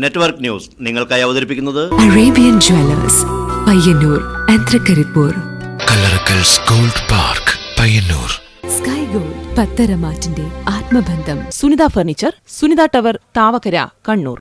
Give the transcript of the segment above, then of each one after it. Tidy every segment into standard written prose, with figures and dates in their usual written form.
Network news നിങ്ങൾക്കായി അവതരിപ്പിക്കുന്നത് Arabian jewellers Payyanur and Thrikaripur, Kallarakkals gold park Payyanur, sky gold പത്തരമാറ്റിന്റെ ആത്മബന്ധം, സുനിത ഫർണിച്ചർ, സുനിത ടവർ, താവക്കര, കണ്ണൂർ.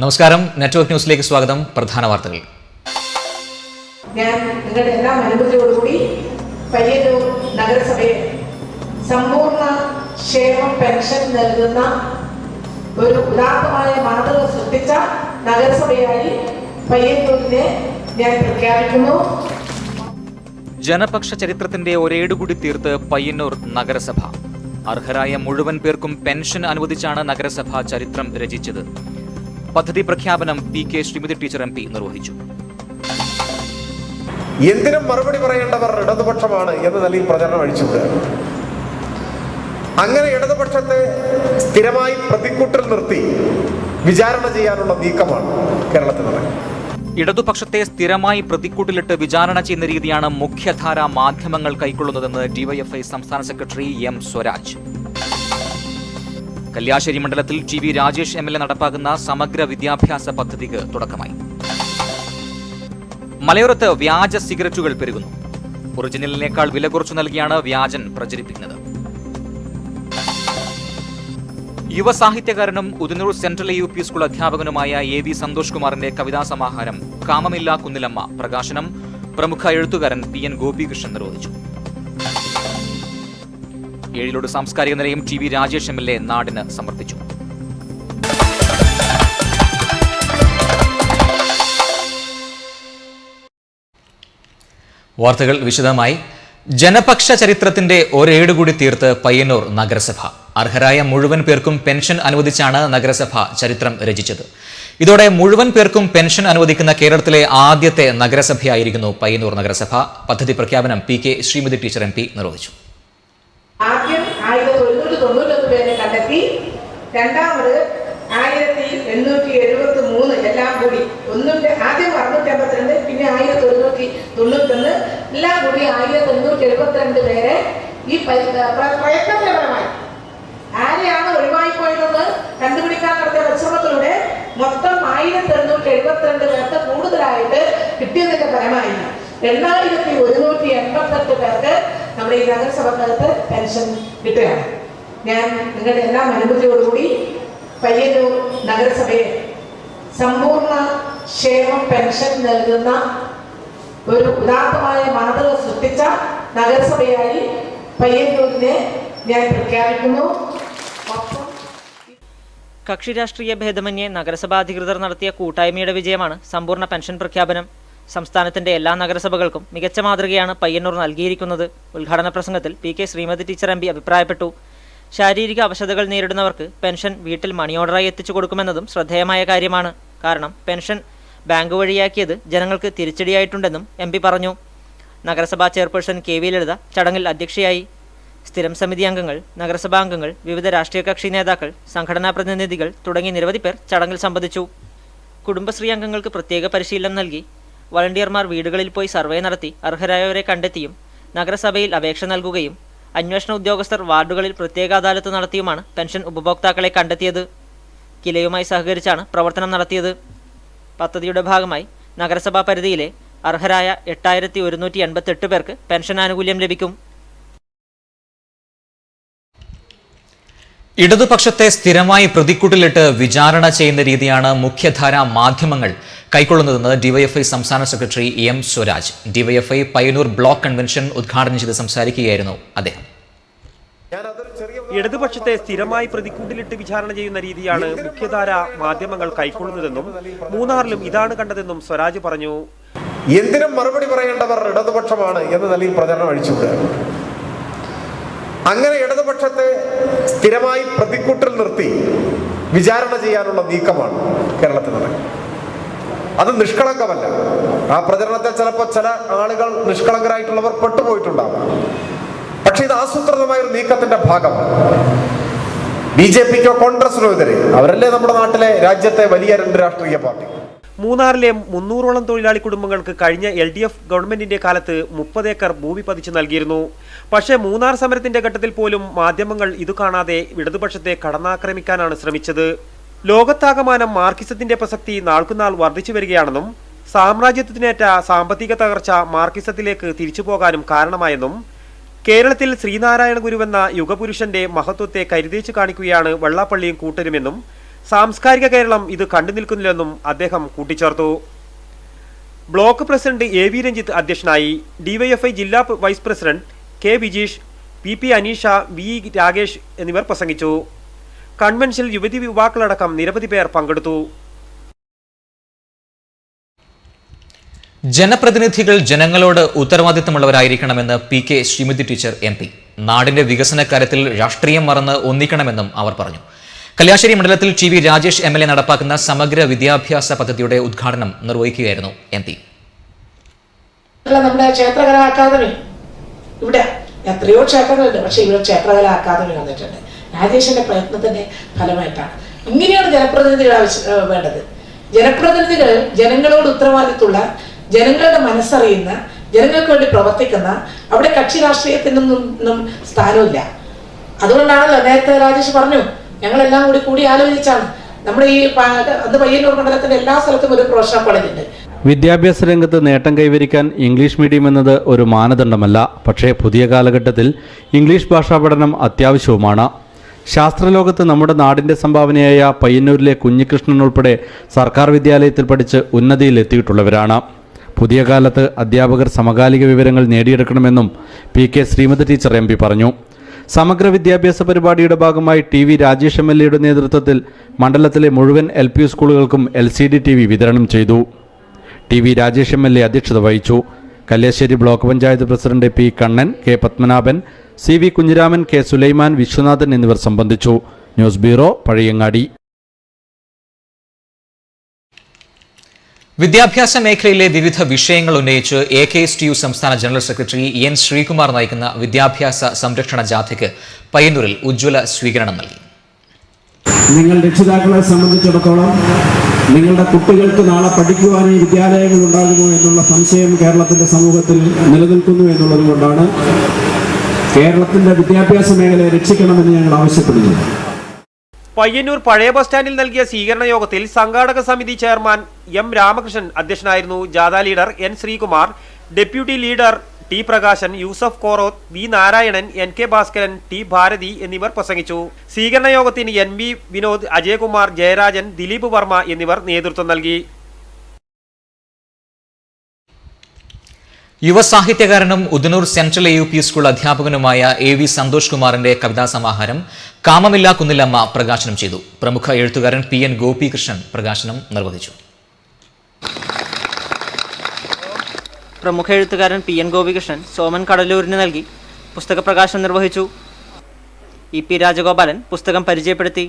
നമസ്കാരം, നെറ്റ്വർക്ക് ന്യൂസിലേക്ക് സ്വാഗതം. പ്രധാന വാർത്തകൾ. ഞാൻ നിങ്ങളുടെ എല്ലാ അനുമതിയോടുകൂടി പയ്യന്നൂർ നഗരസഭയെ സമ്പൂർണ്ണ ക്ഷേമ പെൻഷൻ നൽകുന്ന ഒരു ഉദാത്തമായ മാതൃക സൃഷ്ടിച്ച നഗരസഭയായി പയ്യന്നൂരിനെ ഞാൻ പ്രഖ്യാപിക്കുന്നു. ജനപക്ഷ ചരിത്രത്തിന്റെ ഒരേടുകൂടി തീർത്ത് പയ്യന്നൂർ നഗരസഭ. അർഹരായ മുഴുവൻ പേർക്കും പെൻഷൻ അനുവദിച്ചാണ് നഗരസഭ ചരിത്രം രചിച്ചത്. പദ്ധതി പ്രഖ്യാപനം പി.കെ. ശ്രീമതി ടീച്ചർ MP നിർവഹിച്ചു. എന്തിനും മറുപടി പറയേണ്ടവർ ഇടതുപക്ഷമാണ് എന്ന നിലയിൽ പ്രചരണം അഴിച്ചുവിടുക. അങ്ങനെ ഇടതുപക്ഷത്തെ സ്ഥിരമായി പ്രതിക്കൂട്ടിൽ നിർത്തി വിചാരണ ചെയ്യാനുള്ള നീക്കമാണ് കേരളത്തിൽ നടക്കുന്നത്. ഇടതുപക്ഷത്തെ സ്ഥിരമായി പ്രതിക്കൂട്ടിലിട്ട് വിചാരണ ചെയ്യുന്ന രീതിയാണ് മുഖ്യധാരാ മാധ്യമങ്ങൾ കൈക്കൊള്ളുന്നതെന്ന് DYFI സംസ്ഥാന സെക്രട്ടറി M. സ്വരാജ്. കല്യാശ്ശേരി മണ്ഡലത്തിൽ TV രാജേഷ് MLA നടപ്പാക്കുന്ന സമഗ്ര വിദ്യാഭ്യാസ പദ്ധതിക്ക് തുടക്കമായി. മലയോരത്ത് വ്യാജ സിഗരറ്റുകൾ പെരുകുന്നു. ഒറിജിനലിനേക്കാൾ വില കുറച്ചു നൽകിയാണ് വ്യാജൻ പ്രചരിപ്പിക്കുന്നത്. യുവസാഹിത്യകാരനും ഉദനൂർ സെൻട്രൽ UP സ്കൂൾ അധ്യാപകനുമായ AV സന്തോഷ് കുമാറിന്റെ കവിതാ സമാഹാരം കാമമില്ല കുന്നിലമ്മ പ്രകാശനം പ്രമുഖ എഴുത്തുകാരൻ PN ഗോപികൃഷ്ണൻ നിർവഹിച്ചു. ഏഴിലോട് സാംസ്കാരിക നിലയം TV രാജേഷ് MLA നാടിന് സമർപ്പിച്ചു. വാർത്തകൾ വിശദമായി. ജനപക്ഷ ചരിത്രത്തിന്റെ ഒരേടുകൂടി തീർത്ത് പയ്യന്നൂർ നഗരസഭ. അർഹരായ മുഴുവൻ പേർക്കും പെൻഷൻ അനുവദിച്ചാണ് നഗരസഭ ചരിത്രം രചിച്ചത്. ഇതോടെ മുഴുവൻ പേർക്കും പെൻഷൻ അനുവദിക്കുന്ന കേരളത്തിലെ ആദ്യത്തെ നഗരസഭയായിരിക്കുന്നു പയ്യന്നൂർ നഗരസഭ. പദ്ധതി പ്രഖ്യാപനം P.K. ശ്രീമതി ടീച്ചർ MP നിർവഹിച്ചു. ആദ്യം 1191 പേരെ കണ്ടെത്തി, രണ്ടാമത് 1873 എല്ലാം കൂടി ആദ്യം 652, പിന്നെ 1191 എല്ലാം കൂടി 1872 പേരെ ഈ പ്രയത്നപരമായി ആരെയാണ് ഒഴിവായിപ്പോയതെന്ന് കണ്ടുപിടിക്കാൻ നടത്തിയ പരിശ്രമത്തിലൂടെ മൊത്തം 1872 പേർക്ക് കൂടുതലായിട്ട് കിട്ടിയതിന്റെ ഫലമായി 8188 പേർക്ക് നമ്മുടെ ഈ നഗരസഭക്കകത്ത് പെൻഷൻ കിട്ടുകയാണ്. ഞാൻ നിങ്ങളുടെ എല്ലാ അനുമതിയോടുകൂടി പയ്യന്നൂർ നഗരസഭയെ സമ്പൂർണ്ണ ക്ഷേമ പെൻഷൻ നൽകുന്ന ഒരു ഉദാത്തമായ മാതൃക സൃഷ്ടിച്ച നഗരസഭയായി പയ്യന്നൂരിനെ ഞാൻ പ്രഖ്യാപിക്കുന്നു. കക്ഷി രാഷ്ട്രീയ ഭേദമന്യേ നഗരസഭാ അധികൃതർ നടത്തിയ കൂട്ടായ്മയുടെ വിജയമാണ് സമ്പൂർണ്ണ പെൻഷൻ പ്രഖ്യാപനം. സംസ്ഥാനത്തിന്റെ എല്ലാ നഗരസഭകൾക്കും മികച്ച മാതൃകയാണ് പയ്യന്നൂർ നൽകിയിരിക്കുന്നത്. ഉദ്ഘാടന പ്രസംഗത്തിൽ P.K. ശ്രീമതി ടീച്ചർ MP അഭിപ്രായപ്പെട്ടു. ശാരീരിക അവശതകൾ നേരിടുന്നവർക്ക് പെൻഷൻ വീട്ടിൽ മണി ഓർഡറായി എത്തിച്ചു കൊടുക്കുമെന്നതും ശ്രദ്ധേയമായ കാര്യമാണ്. കാരണം പെൻഷൻ ബാങ്ക് വഴിയാക്കിയത് ജനങ്ങൾക്ക് തിരിച്ചടിയായിട്ടുണ്ടെന്നും MP പറഞ്ഞു. നഗരസഭാ ചെയർപേഴ്സൺ KV ലളിത ചടങ്ങിൽ അധ്യക്ഷയായി. സ്ഥിരം സമിതി അംഗങ്ങൾ, നഗരസഭാ അംഗങ്ങൾ, വിവിധ രാഷ്ട്രീയ കക്ഷി നേതാക്കൾ, സംഘടനാ പ്രതിനിധികൾ തുടങ്ങി നിരവധി പേർ ചടങ്ങിൽ സംബന്ധിച്ചു. കുടുംബശ്രീ അംഗങ്ങൾക്ക് പ്രത്യേക പരിശീലനം നൽകി. വളണ്ടിയർമാർ വീടുകളിൽ പോയി സർവേ നടത്തി അർഹരായവരെ കണ്ടെത്തിയും നഗരസഭയിൽ അപേക്ഷ നൽകുകയും അന്വേഷണ ഉദ്യോഗസ്ഥർ വാർഡുകളിൽ പ്രത്യേക അദാലത്ത് നടത്തിയുമാണ് പെൻഷൻ ഉപഭോക്താക്കളെ കണ്ടെത്തിയത്. കിലയുമായി സഹകരിച്ചാണ് പ്രവർത്തനം നടത്തിയത്. പദ്ധതിയുടെ ഭാഗമായി നഗരസഭാ പരിധിയിലെ അർഹരായ 8188 പേർക്ക് പെൻഷൻ ആനുകൂല്യം ലഭിക്കും. ഇടതുപക്ഷത്തെ സ്ഥിരമായി പ്രതിക്കൂട്ടിലിട്ട് വിചാരണ ചെയ്യുന്ന രീതിയാണ് മുഖ്യധാരാ മാധ്യമങ്ങൾ കൈക്കൊള്ളുന്നതെന്ന് DYFI സംസ്ഥാന secretary M. Swaraj. DYFI Payyanur block convention ഉദ്ഘാടനം ചെയ്ത് സംസാരിക്കുകയായിരുന്നു അദ്ദേഹം. ഇടതുപക്ഷത്തെ സ്ഥിരമായി പ്രതിക്കൂട്ടിലിട്ട് വിചാരണ ചെയ്യുന്ന രീതിയാണ് മുഖ്യധാര മാധ്യമങ്ങൾ കൈക്കൊള്ളുന്നതെന്നും മൂന്നാറിലും ഇതാണ് കണ്ടതെന്നും സ്വരാജ് പറഞ്ഞു. എന്തിനും മറുപടി പറയേണ്ടവർ ഇടതുപക്ഷമാണ് എന്ന നിലയിൽ പ്രചരണം അഴിച്ചുവിടുക. അങ്ങനെ ഇടതുപക്ഷത്തെ സ്ഥിരമായി പ്രതിക്കൂട്ടിൽ നിർത്തി വിചാരണ ചെയ്യാനുള്ള നീക്കമാണ് കേരളത്തിൽ നടക്കുന്നത്. അത് നിഷ്കളങ്കമല്ല. ആ പ്രചരണത്തിൽ ചിലപ്പോൾ ചില ആളുകൾ നിഷ്കളങ്കരായിട്ടുള്ളവർ പെട്ടുപോയിട്ടുണ്ടാവാം. പക്ഷെ ഇത് ആസൂത്രിതമായ ഒരു നീക്കത്തിന്റെ ഭാഗമാണ്. BJPക്കോ കോൺഗ്രസിനോ എതിരെ അവരല്ലേ നമ്മുടെ നാട്ടിലെ രാജ്യത്തെ വലിയ 2 രാഷ്ട്രീയ പാർട്ടി. മൂന്നാറിലെ 300ഓളം തൊഴിലാളി കുടുംബങ്ങൾക്ക് കഴിഞ്ഞ LDF ഗവൺമെന്റിന്റെ കാലത്ത് 30 ഏക്കർ ഭൂമി പതിച്ചു നൽകിയിരുന്നു. പക്ഷേ മൂന്നാർ സമരത്തിന്റെ ഘട്ടത്തിൽ പോലും മാധ്യമങ്ങൾ ഇത് കാണാതെ ഇടതുപക്ഷത്തെ കടന്നാക്രമിക്കാനാണ് ശ്രമിച്ചത്. ലോകത്താകമാനം മാർക്സിസത്തിന്റെ പ്രസക്തി നാൾക്കുനാൾ വർദ്ധിച്ചു വരികയാണെന്നും സാമ്രാജ്യത്വത്തിനേറ്റ സാമ്പത്തിക തകർച്ച മാർക്സിസത്തിലേക്ക് തിരിച്ചു പോകാനും കാരണമായെന്നും കേരളത്തിൽ ശ്രീനാരായണ ഗുരുവെന്ന യുഗപുരുഷന്റെ മഹത്വത്തെ കരുതേച്ചു കാണിക്കുകയാണ് വെള്ളാപ്പള്ളിയും കൂട്ടരുമെന്നും സാംസ്കാരിക കേരളം ഇത് കണ്ടു നിൽക്കുന്നില്ലെന്നും അദ്ദേഹം കൂട്ടിച്ചേർത്തു. ബ്ലോക്ക് പ്രസിഡന്റ് AV രഞ്ജിത്ത് അധ്യക്ഷനായി. DYFI ജില്ലാ vice president K Vijeesh, PP Aneesha, V Rakesh എന്നിവർ പ്രസംഗിച്ചു. കൺവെൻഷനിൽ യുവതി യുവാക്കളടക്കം നിരവധി പേർ പങ്കെടുത്തു. ജനപ്രതിനിധികൾ ജനങ്ങളോട് ഉത്തരവാദിത്തമുള്ളവരായിരിക്കണമെന്ന് PK ശ്രീമതി ടീച്ചർ MP. നാടിന്റെ വികസന കാര്യത്തിൽ രാഷ്ട്രീയം മറന്ന് ഒന്നിക്കണമെന്നും അവർ പറഞ്ഞു. കല്യാശ്ശേരി മണ്ഡലത്തിൽ TV രാജേഷ് MLA നടപ്പാക്കുന്ന സമഗ്ര വിദ്യാഭ്യാസ പദ്ധതിയുടെ ഉദ്ഘാടനം നിർവഹിക്കുകയായിരുന്നു MP. നമ്മുടെ ക്ഷേത്രകലാ അക്കാദമി ഇവിടെ എത്രയോ ക്ഷേത്രങ്ങളുണ്ട്. പക്ഷെ ഇവിടെ ക്ഷേത്രകലാ അക്കാദമി വന്നിട്ടുണ്ട്. രാജേഷിന്റെ പ്രയത്നത്തിന്റെ ഫലമായിട്ടാണ്. ഇങ്ങനെയാണ് ജനപ്രതിനിധികൾ വേണ്ടത്. ജനപ്രതിനിധികൾ ജനങ്ങളോട് ഉത്തരവാദിത്തമുള്ള, ജനങ്ങളുടെ മനസ്സറിയുന്ന, ജനങ്ങൾക്ക് വേണ്ടി പ്രവർത്തിക്കുന്ന, അവിടെ കക്ഷി രാഷ്ട്രീയത്തിനൊന്നും സ്ഥാനമില്ല. അതുകൊണ്ടാണല്ലോ നേരത്തെ രാജേഷ് പറഞ്ഞു, ഞങ്ങളെല്ലാം കൂടി ആലോചിച്ചാണ്. നമ്മുടെ ഈ അന്ന് പയ്യന്നൂർ മണ്ഡലത്തിന്റെ എല്ലാ സ്ഥലത്തും ഒരു പ്രൊഫഷണൽ കോളേജ് ഉണ്ട്. വിദ്യാഭ്യാസ രംഗത്ത് നേട്ടം കൈവരിക്കാൻ ഇംഗ്ലീഷ് മീഡിയം എന്നത് ഒരു മാനദണ്ഡമല്ല. പക്ഷേ പുതിയ കാലഘട്ടത്തിൽ ഇംഗ്ലീഷ് ഭാഷാ പഠനം അത്യാവശ്യവുമാണ്. ശാസ്ത്രലോകത്ത് നമ്മുടെ നാടിൻ്റെ സംഭാവനയായ പയ്യന്നൂരിലെ കുഞ്ഞികൃഷ്ണൻ ഉൾപ്പെടെ സർക്കാർ വിദ്യാലയത്തിൽ പഠിച്ച് ഉന്നതിയിലെത്തിയിട്ടുള്ളവരാണ്. പുതിയ കാലത്ത് അധ്യാപകർ സമകാലിക വിവരങ്ങൾ നേടിയെടുക്കണമെന്നും PK ശ്രീമതി ടീച്ചർ MP പറഞ്ഞു. സമഗ്ര വിദ്യാഭ്യാസ പരിപാടിയുടെ ഭാഗമായി TV രാജേഷ് MLAയുടെ നേതൃത്വത്തിൽ മണ്ഡലത്തിലെ മുഴുവൻ LP സ്കൂളുകൾക്കും LCD TV വിതരണം ചെയ്തു. TV രാജേഷ് MLA അധ്യക്ഷത വഹിച്ചു. Kalliasseri block panchayat president P Kannan, K Padmanabhan, CV Kunhiraman, K Sulaiman, Viswanathan എന്നിവർ സംബന്ധിച്ചു. News bureau, Pazhayangadi. വിദ്യാഭ്യാസ മേഖലയിലെ വിവിധ വിഷയങ്ങൾ ഉന്നയിച്ച് AKSTU സംസ്ഥാന ജനറൽ സെക്രട്ടറി N ശ്രീകുമാർ നയിക്കുന്ന വിദ്യാഭ്യാസ സംരക്ഷണ ജാഥയ്ക്ക് പയ്യന്നൂരിൽ ഉജ്ജ്വല സ്വീകരണം നൽകി. നിങ്ങൾ രക്ഷിതാക്കളെ സംബന്ധിച്ചിടത്തോളം നിങ്ങളുടെ കുട്ടികൾക്ക് നാളെ പഠിക്കുവാനായി വിദ്യാലയങ്ങൾ ഉണ്ടാകുമോ എന്നുള്ള സംശയം കേരളത്തിന്റെ സമൂഹത്തിൽ നിലനിൽക്കുന്നു എന്നുള്ളത് കൊണ്ടാണ് കേരളത്തിന്റെ വിദ്യാഭ്യാസ മേഖലയെ രക്ഷിക്കണമെന്ന് ഞങ്ങൾ ആവശ്യപ്പെടുന്നു. പയ്യന്നൂർ പഴയ ബസ് സ്റ്റാൻഡിൽ നൽകിയ സ്വീകരണ യോഗത്തിൽ സംഘാടക സമിതി ചെയർമാൻ M രാമകൃഷ്ണൻ അധ്യക്ഷനായിരുന്നു. ജാഥ leader N Sreekumar, deputy leader T Prakashan, Yusuf Koroth, V Narayanan, NK Bhaskaran, T Bharathi എന്നിവർ പ്രസംഗിച്ചു. സ്വീകരണ യോഗത്തിന് NV വിനോദ്, അജയകുമാർ, ജയരാജൻ, ദിലീപ് വർമ്മ എന്നിവർ നേതൃത്വം നൽകി. യുവസാഹിത്യകാരനും ഉദനൂർ സെൻട്രൽ AUP സ്കൂൾ അധ്യാപകനുമായ AV സന്തോഷ് കുമാറിന്റെ കവിതാ സമാഹാരം കാമമില്ല കുന്നിലമ്മ പ്രകാശനം ചെയ്തു. പ്രമുഖ എഴുത്തുകാരൻ PN ഗോപികൃഷ്ണൻ പ്രകാശനം നിർവഹിച്ചു. പ്രമുഖ എഴുത്തുകാരൻ PN ഗോപികൃഷ്ണൻ സോമൻ കടലൂരിന് നൽകി പുസ്തക പ്രകാശനം നിർവഹിച്ചു. EP രാജഗോപാലൻ പുസ്തകം പരിചയപ്പെടുത്തി.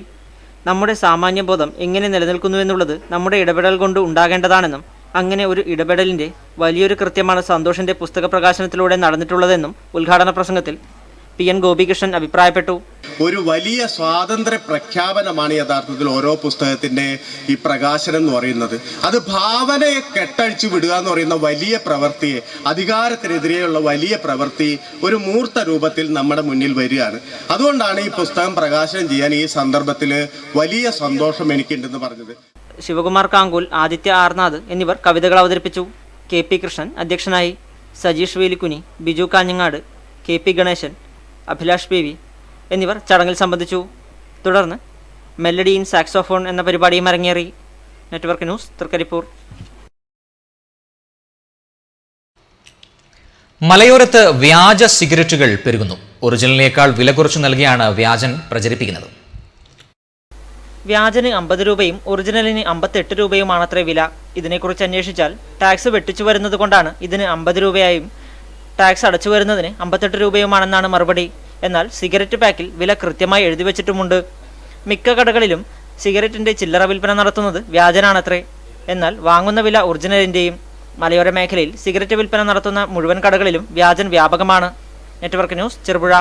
നമ്മുടെ സാമാന്യബോധം എങ്ങനെ നിലനിൽക്കുന്നുവെന്നുള്ളത് നമ്മുടെ ഇടപെടൽ കൊണ്ട് ഉണ്ടാകേണ്ടതാണെന്നും അങ്ങനെ ഒരു ഇടപെടലിൻ്റെ വലിയൊരു കൃത്യമാണ് സന്തോഷിൻ്റെ പുസ്തക പ്രകാശനത്തിലൂടെ നടന്നിട്ടുള്ളതെന്നും ഉദ്ഘാടന പ്രസംഗത്തിൽ PN ഗോപികൃഷ്ണൻ അഭിപ്രായപ്പെട്ടു. ഒരു വലിയ സ്വാതന്ത്ര്യ പ്രഖ്യാപനമാണ് യഥാർത്ഥത്തിൽ ഓരോ പുസ്തകത്തിൻ്റെ ഈ പ്രകാശനം എന്ന് പറയുന്നത്. അത് ഭാവനയെ കെട്ടഴിച്ചു വിടുക എന്ന് പറയുന്ന വലിയ പ്രവൃത്തിയെ, അധികാരത്തിനെതിരെയുള്ള വലിയ പ്രവൃത്തി ഒരു മൂർത്ത രൂപത്തിൽ നമ്മുടെ മുന്നിൽ വരികയാണ്. അതുകൊണ്ടാണ് ഈ പുസ്തകം പ്രകാശനം ചെയ്യാൻ ഈ സന്ദർഭത്തിൽ വലിയ സന്തോഷം എനിക്കുണ്ടെന്ന് പറഞ്ഞത്. ശിവകുമാർ കാങ്കൂൽ, ആദിത്യ ആർനാഥ് എന്നിവർ കവിതകൾ അവതരിപ്പിച്ചു. KP കൃഷ്ണൻ അധ്യക്ഷനായി. സജീഷ് വേലിക്കുനി, ബിജു കാഞ്ഞങ്ങാട്, KP ഗണേശൻ, അഭിലാഷ് PV എന്നിവർ ചടങ്ങിൽ സംബന്ധിച്ചു. തുടർന്ന് മെലഡി ഇൻ സാക്സോഫോൺ എന്ന പരിപാടിയും അരങ്ങേറി. Network news, Trikaripur. മലയോരത്ത് വ്യാജ സിഗരറ്റുകൾ പെരുകുന്നു. ഒറിജിനലിനേക്കാൾ വില കുറച്ചു നൽകിയാണ് വ്യാജൻ പ്രചരിപ്പിക്കുന്നത്. വ്യാജന് 50 രൂപയും ഒറിജിനലിന് 58 രൂപയുമാണത്രേ വില. ഇതിനെക്കുറിച്ച് അന്വേഷിച്ചാൽ ടാക്സ് വെട്ടിച്ചു വരുന്നത് കൊണ്ടാണ് ഇതിന് 50 രൂപയായും ടാക്സ് അടച്ചു വരുന്നതിന് 58 രൂപയുമാണെന്നാണ് മറുപടി. എന്നാൽ സിഗരറ്റ് പാക്കിൽ വില കൃത്യമായി എഴുതി വച്ചിട്ടുമുണ്ട്. മിക്ക കടകളിലും സിഗരറ്റിന്റെ ചില്ലറ വിൽപ്പന നടത്തുന്നത് വ്യാജനാണത്രേ. എന്നാൽ വാങ്ങുന്ന വില ഒറിജിനലിന്റെയും. മലയോര മേഖലയിൽ സിഗരറ്റ് വിൽപ്പന നടത്തുന്ന മുഴുവൻ കടകളിലും വ്യാജൻ വ്യാപകമാണ്. Network news, Cherupuzha.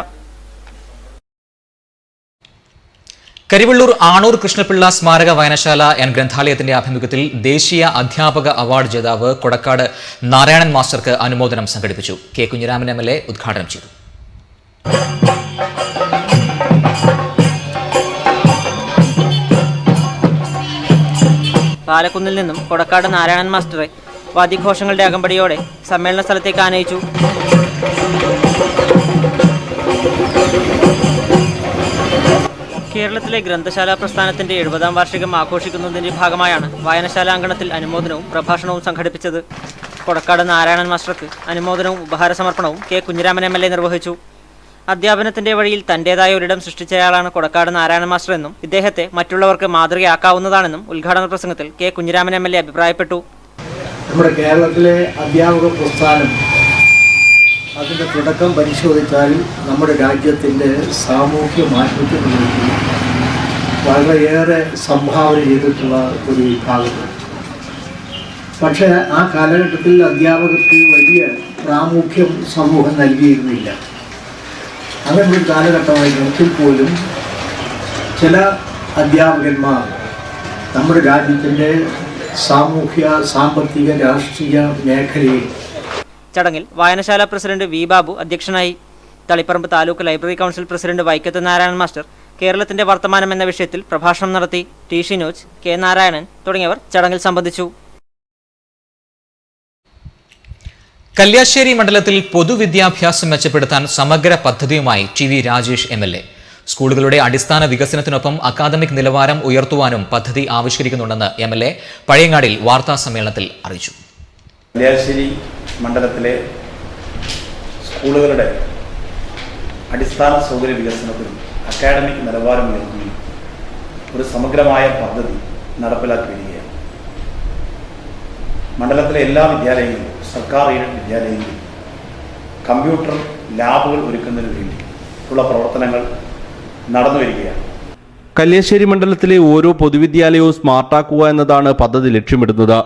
കരിവള്ളൂർ ആണൂർ കൃഷ്ണപിള്ള സ്മാരക വായനശാല ആൻഡ് ഗ്രന്ഥാലയത്തിന്റെ ആഭിമുഖ്യത്തിൽ ദേശീയ അധ്യാപക അവാർഡ് ജേതാവ് കൊടക്കാട് നാരായണൻ മാസ്റ്റർക്ക് അനുമോദനം സംഘടിപ്പിച്ചു. കെ കുഞ്ഞിരാമൻ MLA ഉദ്ഘാടനം ചെയ്തു. പാലക്കുന്നിൽ നിന്നും കൊടക്കാട് നാരായണൻ മാസ്റ്ററെ വാദ്യഘോഷങ്ങളുടെ അകമ്പടിയോടെ സമ്മേളന സ്ഥലത്തേക്ക് ആനയിച്ചു. കേരളത്തിലെ ഗ്രന്ഥശാല പ്രസ്ഥാനത്തിന്റെ 70-ാം വാർഷികം ആഘോഷിക്കുന്നതിന്റെ ഭാഗമായാണ് വായനശാല അങ്കണത്തിൽ അനുമോദനവും പ്രഭാഷണവും സംഘടിപ്പിച്ചത്. കൊടക്കാട് നാരായണൻ മാസ്റ്റർക്ക് അനുമോദനവും ഉപഹാര സമർപ്പണവും കെ കുഞ്ഞിരാമൻ MLA നിർവഹിച്ചു. അധ്യാപനത്തിന്റെ വഴിയിൽ തന്റേതായ ഒരിടം സൃഷ്ടിച്ചയാളാണ് കൊടക്കാട് നാരായണൻ മാസ്റ്റർ എന്നും ഇദ്ദേഹത്തെ മറ്റുള്ളവർക്ക് മാതൃകയാക്കാവുന്നതാണെന്നും ഉദ്ഘാടന പ്രസംഗത്തിൽ കെ കുഞ്ഞിരാമൻ MLA അഭിപ്രായപ്പെട്ടു. നമ്മുടെ കേരളത്തിലെ അധ്യാപക പ്രസ്ഥാനം അതിൻ്റെ തുടക്കം പരിശോധിച്ചാൽ നമ്മുടെ രാജ്യത്തിൻ്റെ സാമൂഹ്യ മാറ്റത്തിന് വളരെയേറെ സംഭാവന ചെയ്തിട്ടുള്ള ഒരു വിഭാഗമാണ്. പക്ഷേ ആ കാലഘട്ടത്തിൽ അധ്യാപകർക്ക് വലിയ പ്രാമുഖ്യം സമൂഹം നൽകിയിരുന്നില്ല. അങ്ങനെ ഒരു കാലഘട്ടമായിരുന്നെങ്കിൽ പോലും ചില അധ്യാപകന്മാർ നമ്മുടെ രാജ്യത്തിൻ്റെ സാമൂഹ്യ, സാമ്പത്തിക, രാഷ്ട്രീയ മേഖലയിൽ. ചടങ്ങിൽ വായനശാല പ്രസിഡന്റ് വി ബാബു അധ്യക്ഷനായി. Taliparamba taluk library council president Vaikkath Narayanan master കേരളത്തിന്റെ വർത്തമാനം എന്ന വിഷയത്തിൽ പ്രഭാഷണം നടത്തി. ടി ഷിനോജ്, കെ നാരായണൻ തുടങ്ങിയവർ ചടങ്ങിൽ സംബന്ധിച്ചു. കല്യാശ്ശേരി മണ്ഡലത്തിൽ പൊതുവിദ്യാഭ്യാസം മെച്ചപ്പെടുത്താൻ സമഗ്ര പദ്ധതിയുമായി TV രാജേഷ് MLA. സ്കൂളുകളുടെ അടിസ്ഥാന വികസനത്തിനൊപ്പം അക്കാദമിക് നിലവാരം ഉയർത്തുവാനും പദ്ധതി ആവിഷ്കരിക്കുന്നുണ്ടെന്ന് MLA പഴയങ്ങാടിൽ വാർത്താ സമ്മേളനത്തിൽ അറിയിച്ചു. കല്യാശ്ശേരി മണ്ഡലത്തിലെ സ്കൂളുകളുടെ അടിസ്ഥാന സൗകര്യ വികസനത്തിനും അക്കാഡമിക് നിലവാരം ഉയർത്തുന്നതിനും ഒരു സമഗ്രമായ പദ്ധതി നടപ്പിലാക്കി വരികയാണ്. മണ്ഡലത്തിലെ എല്ലാ വിദ്യാലയങ്ങളിലും, സർക്കാർ എയ്ഡഡ് വിദ്യാലയങ്ങളിലും കമ്പ്യൂട്ടർ ലാബുകൾ ഒരുക്കുന്നതിന് വേണ്ടി ഉള്ള പ്രവർത്തനങ്ങൾ നടന്നു വരികയാണ്. കല്യാശ്ശേരി മണ്ഡലത്തിലെ ഓരോ പൊതുവിദ്യാലയവും സ്മാർട്ടാക്കുക എന്നതാണ് പദ്ധതി ലക്ഷ്യമിടുന്നത്.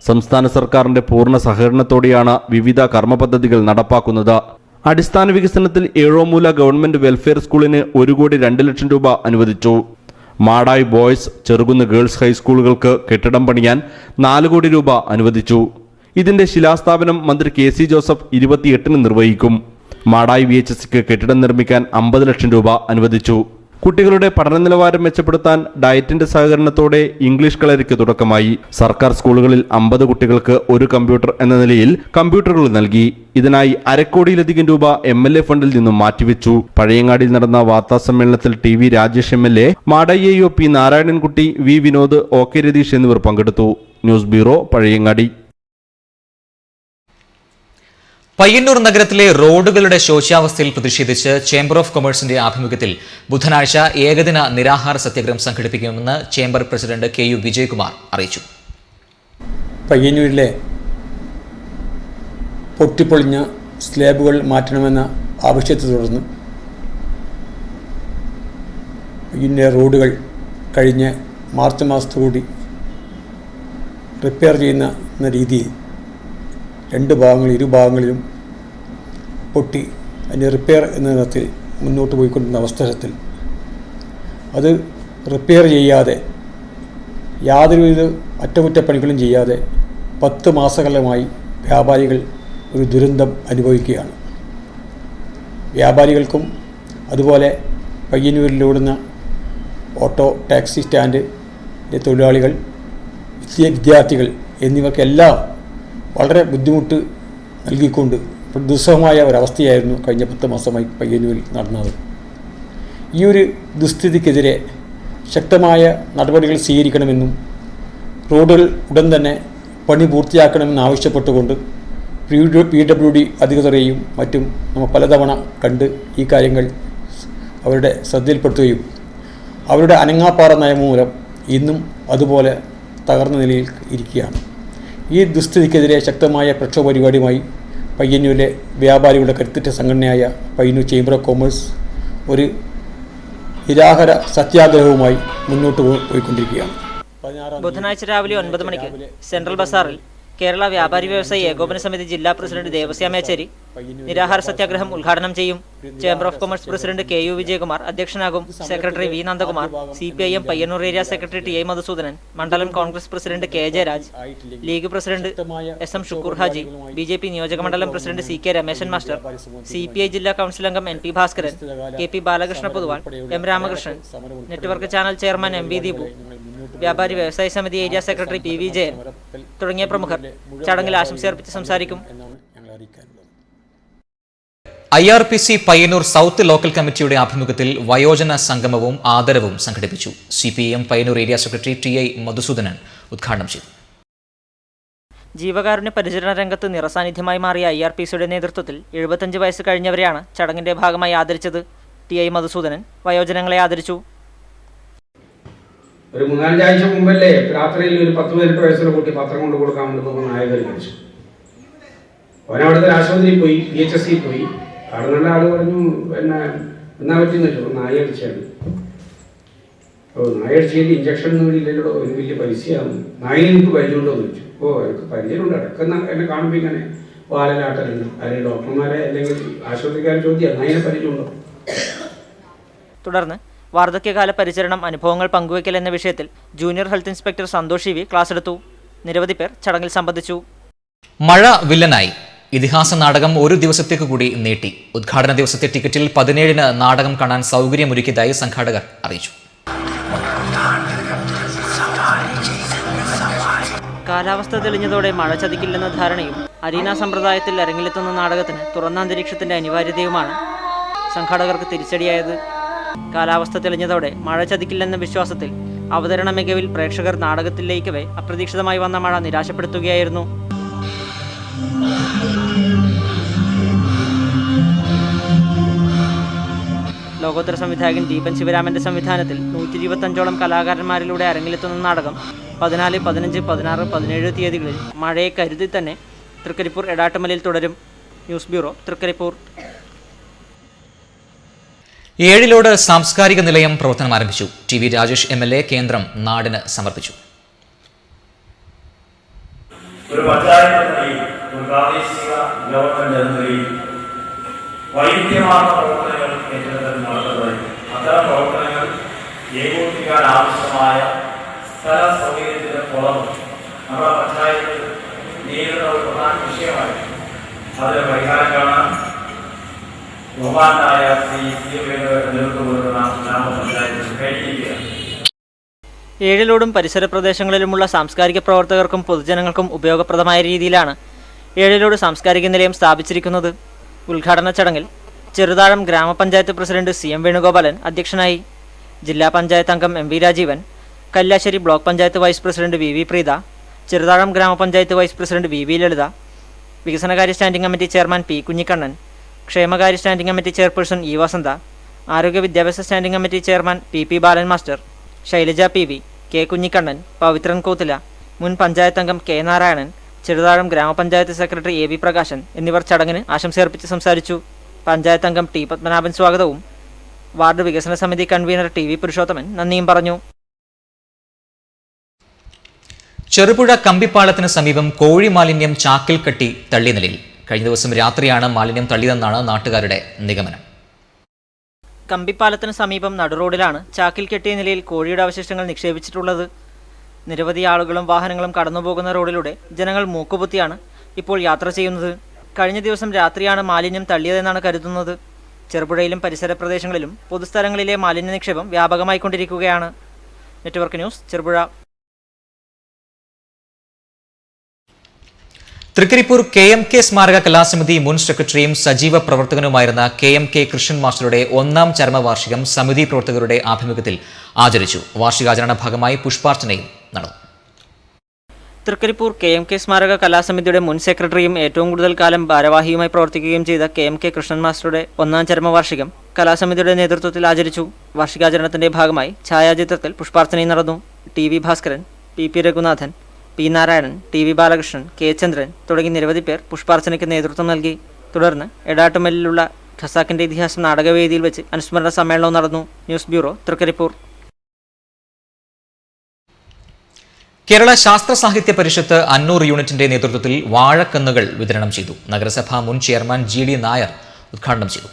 സംസ്ഥാന സർക്കാരിന്റെ പൂർണ്ണ സഹകരണത്തോടെയാണ് വിവിധ കർമ്മ പദ്ധതികൾ നടപ്പാക്കുന്നത്. അടിസ്ഥാന വികസനത്തിൽ ഏഴോമൂല ഗവൺമെന്റ് വെൽഫെയർ സ്കൂളിന് 1,02,00,000 രൂപ അനുവദിച്ചു. മാടായി ബോയ്സ്, ചെറുകുന്ന് ഗേൾസ് ഹൈസ്കൂളുകൾക്ക് കെട്ടിടം പണിയാൻ 4 കോടി രൂപ അനുവദിച്ചു. ഇതിന്റെ ശിലാസ്ഥാപനം മന്ത്രി KC ജോസഫ് 28-ന് നിർവഹിക്കും. മാടായി VHSക്ക് കെട്ടിടം നിർമ്മിക്കാൻ 50 ലക്ഷം രൂപ അനുവദിച്ചു. കുട്ടികളുടെ പഠന നിലവാരം മെച്ചപ്പെടുത്താൻ ഡയറ്റിന്റെ സഹകരണത്തോടെ ഇംഗ്ലീഷ് കളരിക്ക് തുടക്കമായി. സർക്കാർ സ്കൂളുകളിൽ 50 കുട്ടികൾക്ക് ഒരു കമ്പ്യൂട്ടർ എന്ന നിലയിൽ കമ്പ്യൂട്ടറുകൾ നൽകി. ഇതിനായി 2 കോടിയിലധികം രൂപ MLA ഫണ്ടിൽ നിന്നും മാറ്റിവെച്ചു. പഴയങ്ങാടിയിൽ നടന്ന വാർത്താ സമ്മേളനത്തിൽ TV Rajesh MLA, Madayi AO P Narayanankutty, V Vinod, OK Ratheesh എന്നിവർ പങ്കെടുത്തു. News bureau, Pazhayangadi. പയ്യന്നൂർ നഗരത്തിലെ റോഡുകളുടെ ശോച്യാവസ്ഥയിൽ പ്രതിഷേധിച്ച് ചേംബർ ഓഫ് കൊമേഴ്സിന്റെ ആഭിമുഖ്യത്തിൽ ബുധനാഴ്ച ഏകദിന നിരാഹാര സത്യാഗ്രഹം സംഘടിപ്പിക്കുമെന്ന് ചേംബർ പ്രസിഡന്റ് KU വിജയകുമാർ അറിയിച്ചു. പയ്യന്നൂരിലെ പൊട്ടിപ്പൊളിഞ്ഞ സ്ലാബുകൾ മാറ്റണമെന്ന ആവശ്യത്തെ തുടർന്ന് പയ്യന്നൂർ റോഡുകൾ കഴിഞ്ഞ മാർച്ച് മാസത്തോടുകൂടി റിപ്പയർ ചെയ്യുന്ന രീതിയിൽ 2 ഭാഗങ്ങൾ, ഇരുഭാഗങ്ങളിലും പൊട്ടി അതിൻ്റെ റിപ്പയർ എന്ന തരത്തിൽ മുന്നോട്ട് പോയിക്കൊണ്ടിരുന്ന അവസരത്തിൽ അത് റിപ്പയർ ചെയ്യാതെ, യാതൊരുവിധ അറ്റകുറ്റപ്പണികളും ചെയ്യാതെ 10 മാസക്കാലമായി വ്യാപാരികൾ ഒരു ദുരന്തം അനുഭവിക്കുകയാണ്. വ്യാപാരികൾക്കും അതുപോലെ പയ്യന്നൂരിലോടുന്ന ഓട്ടോ ടാക്സി സ്റ്റാൻഡിലെ തൊഴിലാളികൾ, വിദ്യാർത്ഥികൾ എന്നിവർക്കെല്ലാം വളരെ ബുദ്ധിമുട്ട് നൽകിക്കൊണ്ട് ദുസ്സഹമായ ഒരവസ്ഥയായിരുന്നു കഴിഞ്ഞ 10 മാസമായി പയ്യന്നൂരിൽ നടന്നത്. ഈ ഒരു ദുസ്ഥിതിക്കെതിരെ ശക്തമായ നടപടികൾ സ്വീകരിക്കണമെന്നും റോഡുകൾ ഉടൻ തന്നെ പണി പൂർത്തിയാക്കണമെന്ന് ആവശ്യപ്പെട്ടുകൊണ്ട് PWD അധികൃതരെയും മറ്റും നമ്മൾ പലതവണ കണ്ട് ഈ കാര്യങ്ങൾ അവരുടെ ശ്രദ്ധയിൽപ്പെടുത്തുകയും അവരുടെ അനങ്ങാപ്പാറ നയം മൂലം ഇന്നും അതുപോലെ തകർന്ന നിലയിൽ ഇരിക്കുകയാണ്. ഈ ദുസ്ഥിതിക്കെതിരെ ശക്തമായ പ്രക്ഷോഭ പരിപാടിയുമായി പയ്യന്നൂരിലെ വ്യാപാരികളുടെ കരുത്തുറ്റ സംഘടനയായ പയ്യന്നൂർ ചേംബർ ഓഫ് കൊമേഴ്സ് ഒരു നിരാഹാര സത്യാഗ്രഹവുമായി മുന്നോട്ട് പോയിക്കൊണ്ടിരിക്കുകയാണ്. ബുധനാഴ്ച രാവിലെ 9 മണിക്ക് സെൻട്രൽ ബസാറിൽ കേരള വ്യാപാരി വ്യവസായി ഏകോപന സമിതി ജില്ലാ പ്രസിഡന്റ് ദേവസ്യാം മേച്ചേരി നിരാഹാര സത്യാഗ്രഹം ഉദ്ഘാടനം ചെയ്യും. Chamber of commerce president KU Vijayakumar അധ്യക്ഷനാകും. Secretary V Nandakumar, CPIM Payyanur area secretary TI Madhusudanan, മണ്ഡലം Congress president KJ Raj, league president SM Shukkur Haji, BJP നിയോജക മണ്ഡലം president CK Rameshan master, CPI ജില്ലാ കൗൺസിൽ അംഗം NP Bhaskaran, KP Balakrishna Poduval, M Ramakrishnan, network channel chairman MV Deepu, വ്യാപാരി വ്യവസായ സമിതി ഏരിയ സെക്രട്ടറി PV ജയൻ തുടങ്ങിയ പ്രമുഖർ ചടങ്ങിൽ ആശംസയർപ്പിച്ച് സംസാരിക്കും. IRPC പയ്യന്നൂർ സൗത്ത് ലോക്കൽ കമ്മിറ്റിയുടെ ആഭിമുഖ്യത്തിൽ വയോജന സംഗമവും ആദരവും സംഘടിപ്പിച്ചു. CPIM Payyanur area secretary TI Madhusoodanan ഉദ്ഘാടനം ചെയ്തു. ജീവകാരുണ്യ പരിചരണ രംഗത്ത് നിറസാന്നിധ്യമായി മാറിയ IRPCയുടെ നേതൃത്വത്തിൽ 75 വയസ്സ് കഴിഞ്ഞവരെയാണ് ചടങ്ങിന്റെ ഭാഗമായി ആദരിച്ചത്. TI മധുസൂദനൻ വയോജനങ്ങളെ ആദരിച്ചു. ഒരു 3-5 ആഴ്ച മുമ്പല്ലേ രാത്രിയിൽ ഒരു 10-18 വയസ്സുള്ള കുട്ടി പത്രം കൊണ്ട് കൊടുക്കാൻ വേണ്ടി പോകുന്ന നായകർ മരിച്ചു. അവനവിടുത്തെ ആശുപത്രിയിൽ പോയി, PHSC പോയി. അവിടെ കണ്ട ആള് പറഞ്ഞു, പിന്നെ എന്നാ പറ്റിയെന്ന് വെച്ചു, നായ അടിച്ചാണ്. നായ അടിച്ചതിൻ്റെ ഇഞ്ചക്ഷൻ ഒന്നും ഇല്ലല്ലോ, ഒരു വലിയ പൈസയാണ്. നായിന് എനിക്ക് പരിചയമുണ്ടോ എന്ന് വെച്ചു. എനിക്ക് പരിചയമുണ്ട്, ഇടയ്ക്ക് എന്നെ കാണുമ്പോൾ ഇങ്ങനെ വാലലാട്ടലുണ്ട്. അല്ലെങ്കിൽ ഡോക്ടർമാരെ അല്ലെങ്കിൽ ആശുപത്രിക്കാരെ ചോദ്യം, നായിനെ പരിചയമുണ്ടോ? തുടർന്ന് വാർദ്ധക്യകാല പരിചരണം അനുഭവങ്ങൾ പങ്കുവയ്ക്കൽ എന്ന വിഷയത്തിൽ junior health inspector Santhosh V class എടുത്തു. നിരവധി പേർ ചടങ്ങിൽ സംബന്ധിച്ചു. മഴ വില്ലനായി. ഇതിഹാസ നാടകം ഒരു ദിവസത്തേക്ക് കൂടി നീട്ടി. ഉദ്ഘാടന ദിവസത്തെ ടിക്കറ്റിൽ 17-ന് നാടകം കാണാൻ സൗകര്യമൊരുക്കിയതായി സംഘാടകർ അറിയിച്ചു. കാലാവസ്ഥ തെളിഞ്ഞതോടെ മഴ ചതിക്കില്ലെന്ന ധാരണയും അരീന സമ്പ്രദായത്തിൽ അരങ്ങിലെത്തുന്ന നാടകത്തിന് തുറന്ന അന്തരീക്ഷത്തിന്റെ അനിവാര്യതയുമാണ് സംഘാടകർക്ക് തിരിച്ചടിയായത്. കാലാവസ്ഥ തെളിഞ്ഞതോടെ മഴ ചതിക്കില്ലെന്ന വിശ്വാസത്തിൽ അവതരണ മികവിൽ പ്രേക്ഷകർ നാടകത്തിൽ ലയിക്കവേ അപ്രതീക്ഷിതമായി വന്ന മഴ നിരാശപ്പെടുത്തുകയായിരുന്നു. ലോകോത്തര സംവിധായകൻ ദീപൻ ശിവരാമന്റെ സംവിധാനത്തിൽ 125ഓളം കലാകാരന്മാരിലൂടെ അരങ്ങിലെത്തുന്ന നാടകം 14, 15, 16, 17 തീയതികളിൽ മഴയെ കരുതി തന്നെ തൃക്കരിപ്പൂർ എടാട്ടുമലയിൽ തുടരും. News bureau, Trikaripur. ഏഴിലോട് സാംസ്കാരിക നിലയം പ്രവർത്തനം ആരംഭിച്ചു. TV രാജേഷ് MLA കേന്ദ്രം നാടിന് സമർപ്പിച്ചു. ഒരു പഞ്ചായത്ത് ഒരു പ്രാദേശിക ഗവൺമെന്റ് എന്ന നിലയിൽ വൈവിധ്യമാർന്ന പ്രവർത്തനങ്ങൾ ഏറ്റെടുത്ത് നടത്തുന്നതായി അത്തരം പ്രവർത്തനങ്ങൾ ഏകോപിപ്പിക്കാൻ ആവശ്യമായ സ്ഥല സൗകര്യത്തിന്റെ കുറവ് നമ്മുടെ പഞ്ചായത്ത് നേരിടുന്ന ഒരു പ്രധാന വിഷയമായി അതിന് പരിഹാരം കാണാൻ ബഹുമാനായ ശ്രീ നേതൃത്വം കൊടുക്കുന്ന ഗ്രാമപഞ്ചായത്ത് കഴിഞ്ഞിരിക്കുകയാണ്. ഏഴിലോടും പരിസര പ്രദേശങ്ങളിലുമുള്ള സാംസ്കാരിക പ്രവർത്തകർക്കും പൊതുജനങ്ങൾക്കും ഉപയോഗപ്രദമായ രീതിയിലാണ് ഏഴിലോട് സാംസ്കാരിക നിലയം സ്ഥാപിച്ചിരിക്കുന്നത്. ഉദ്ഘാടന ചടങ്ങിൽ ചെറുതാഴം ഗ്രാമപഞ്ചായത്ത് പ്രസിഡന്റ് CM വേണുഗോപാലൻ അധ്യക്ഷനായി. ജില്ലാ പഞ്ചായത്ത് അംഗം MV Rajeevan, Kallassery block panchayat vice president VV Preetha, Cheruthazham ഗ്രാമപഞ്ചായത്ത് വൈസ് പ്രസിഡന്റ് VV ലളിത, വികസനകാര്യ standing committee chairman P Kunhikannan, ക്ഷേമകാര്യ standing committee chairperson E Vasantha, ആരോഗ്യ വിദ്യാഭ്യാസ standing committee chairman PP Balan master, Shailaja PV, K Kunhikannan, Pavithran Kothila, മുൻ പഞ്ചായത്ത് അംഗം K നാരായണൻ, ചെറുതാഴം ഗ്രാമപഞ്ചായത്ത് സെക്രട്ടറി AB പ്രകാശൻ എന്നിവർ ചടങ്ങിന് ആശംസയർപ്പിച്ച് സംസാരിച്ചു. പഞ്ചായത്ത് അംഗം T പത്മനാഭൻ സ്വാഗതവും വാർഡ് വികസന സമിതി കൺവീനർ TV പുരുഷോത്തമൻ നന്ദിയും പറഞ്ഞു. ചെറുപുഴ കമ്പിപ്പാളത്തിന് സമീപം കോഴി മാലിന്യം ചാക്കിൽ കെട്ടി തള്ളിയ നിലയിൽ. കഴിഞ്ഞ ദിവസം രാത്രിയാണ് മാലിന്യം തള്ളിയതെന്നാണ് നാട്ടുകാരുടെ നിഗമനം. കമ്പിപ്പാലത്തിന് സമീപം നടുറോഡിലാണ് ചാക്കിൽ കെട്ടിയ നിലയിൽ കോഴിയുടെ അവശിഷ്ടങ്ങൾ നിക്ഷേപിച്ചിട്ടുള്ളത്. നിരവധി ആളുകളും വാഹനങ്ങളും കടന്നുപോകുന്ന റോഡിലൂടെ ജനങ്ങൾ മൂക്കുപൊത്തിയാണ് ഇപ്പോൾ യാത്ര ചെയ്യുന്നത്. കഴിഞ്ഞ ദിവസം രാത്രിയാണ് മാലിന്യം തള്ളിയതെന്നാണ് കരുതുന്നത്. ചെറുപുഴയിലും പരിസര പ്രദേശങ്ങളിലും പൊതുസ്ഥലങ്ങളിലെ മാലിന്യ നിക്ഷേപം വ്യാപകമായിക്കൊണ്ടിരിക്കുകയാണ്. Network news, Cherupuzha. Thrikaripur KMK സ്മാരക കലാസമിതി മുൻ സെക്രട്ടറിയും സജീവ പ്രവർത്തകനുമായിരുന്ന KMK കൃഷ്ണൻ മാസ്റ്ററുടെ 1ാം ചരമവാർഷികം സമിതി പ്രവർത്തകരുടെ ആഭിമുഖ്യത്തിൽ ആചരിച്ചു. വാർഷികാചരണ ഭാഗമായി പുഷ്പാർച്ചനയും നടന്നു. തൃക്കരിപ്പൂർ KMK സ്മാരക കലാസമിതിയുടെ മുൻ സെക്രട്ടറിയും ഏറ്റവും കൂടുതൽ കാലം ഭാരവാഹിയുമായി പ്രവർത്തിക്കുകയും ചെയ്ത KMK കൃഷ്ണൻ മാസ്റ്ററുടെ 1ാം ചരമവാർഷികം കലാസമിതിയുടെ നേതൃത്വത്തിൽ ആചരിച്ചു. വാർഷികാചരണത്തിന്റെ ഭാഗമായി ഛായാചിത്രത്തിൽ പുഷ്പാർച്ചനയും നടന്നു. TV Bhaskaran, PP Raghunathan, P Narayanan, TV Balakrishnan, K ചന്ദ്രൻ തുടങ്ങി നിരവധി പേർ പുഷ്പാർച്ചനയ്ക്ക് നേതൃത്വം നൽകി. തുടർന്ന് എടാട്ടുമല്ലിലുള്ള ഖസാക്കിന്റെ ഇതിഹാസം നാടകവേദിയിൽ വെച്ച് അനുസ്മരണ സമ്മേളനവും നടന്നു. News bureau, Trikaripur. കേരള ശാസ്ത്ര സാഹിത്യ പരിഷത്ത് അന്നൂർ യൂണിറ്റിന്റെ നേതൃത്വത്തിൽ വാഴക്കന്നുകൾ വിതരണം ചെയ്തു. നഗരസഭാ മുൻ ചെയർമാൻ GD നായർ ഉദ്ഘാടനം ചെയ്തു.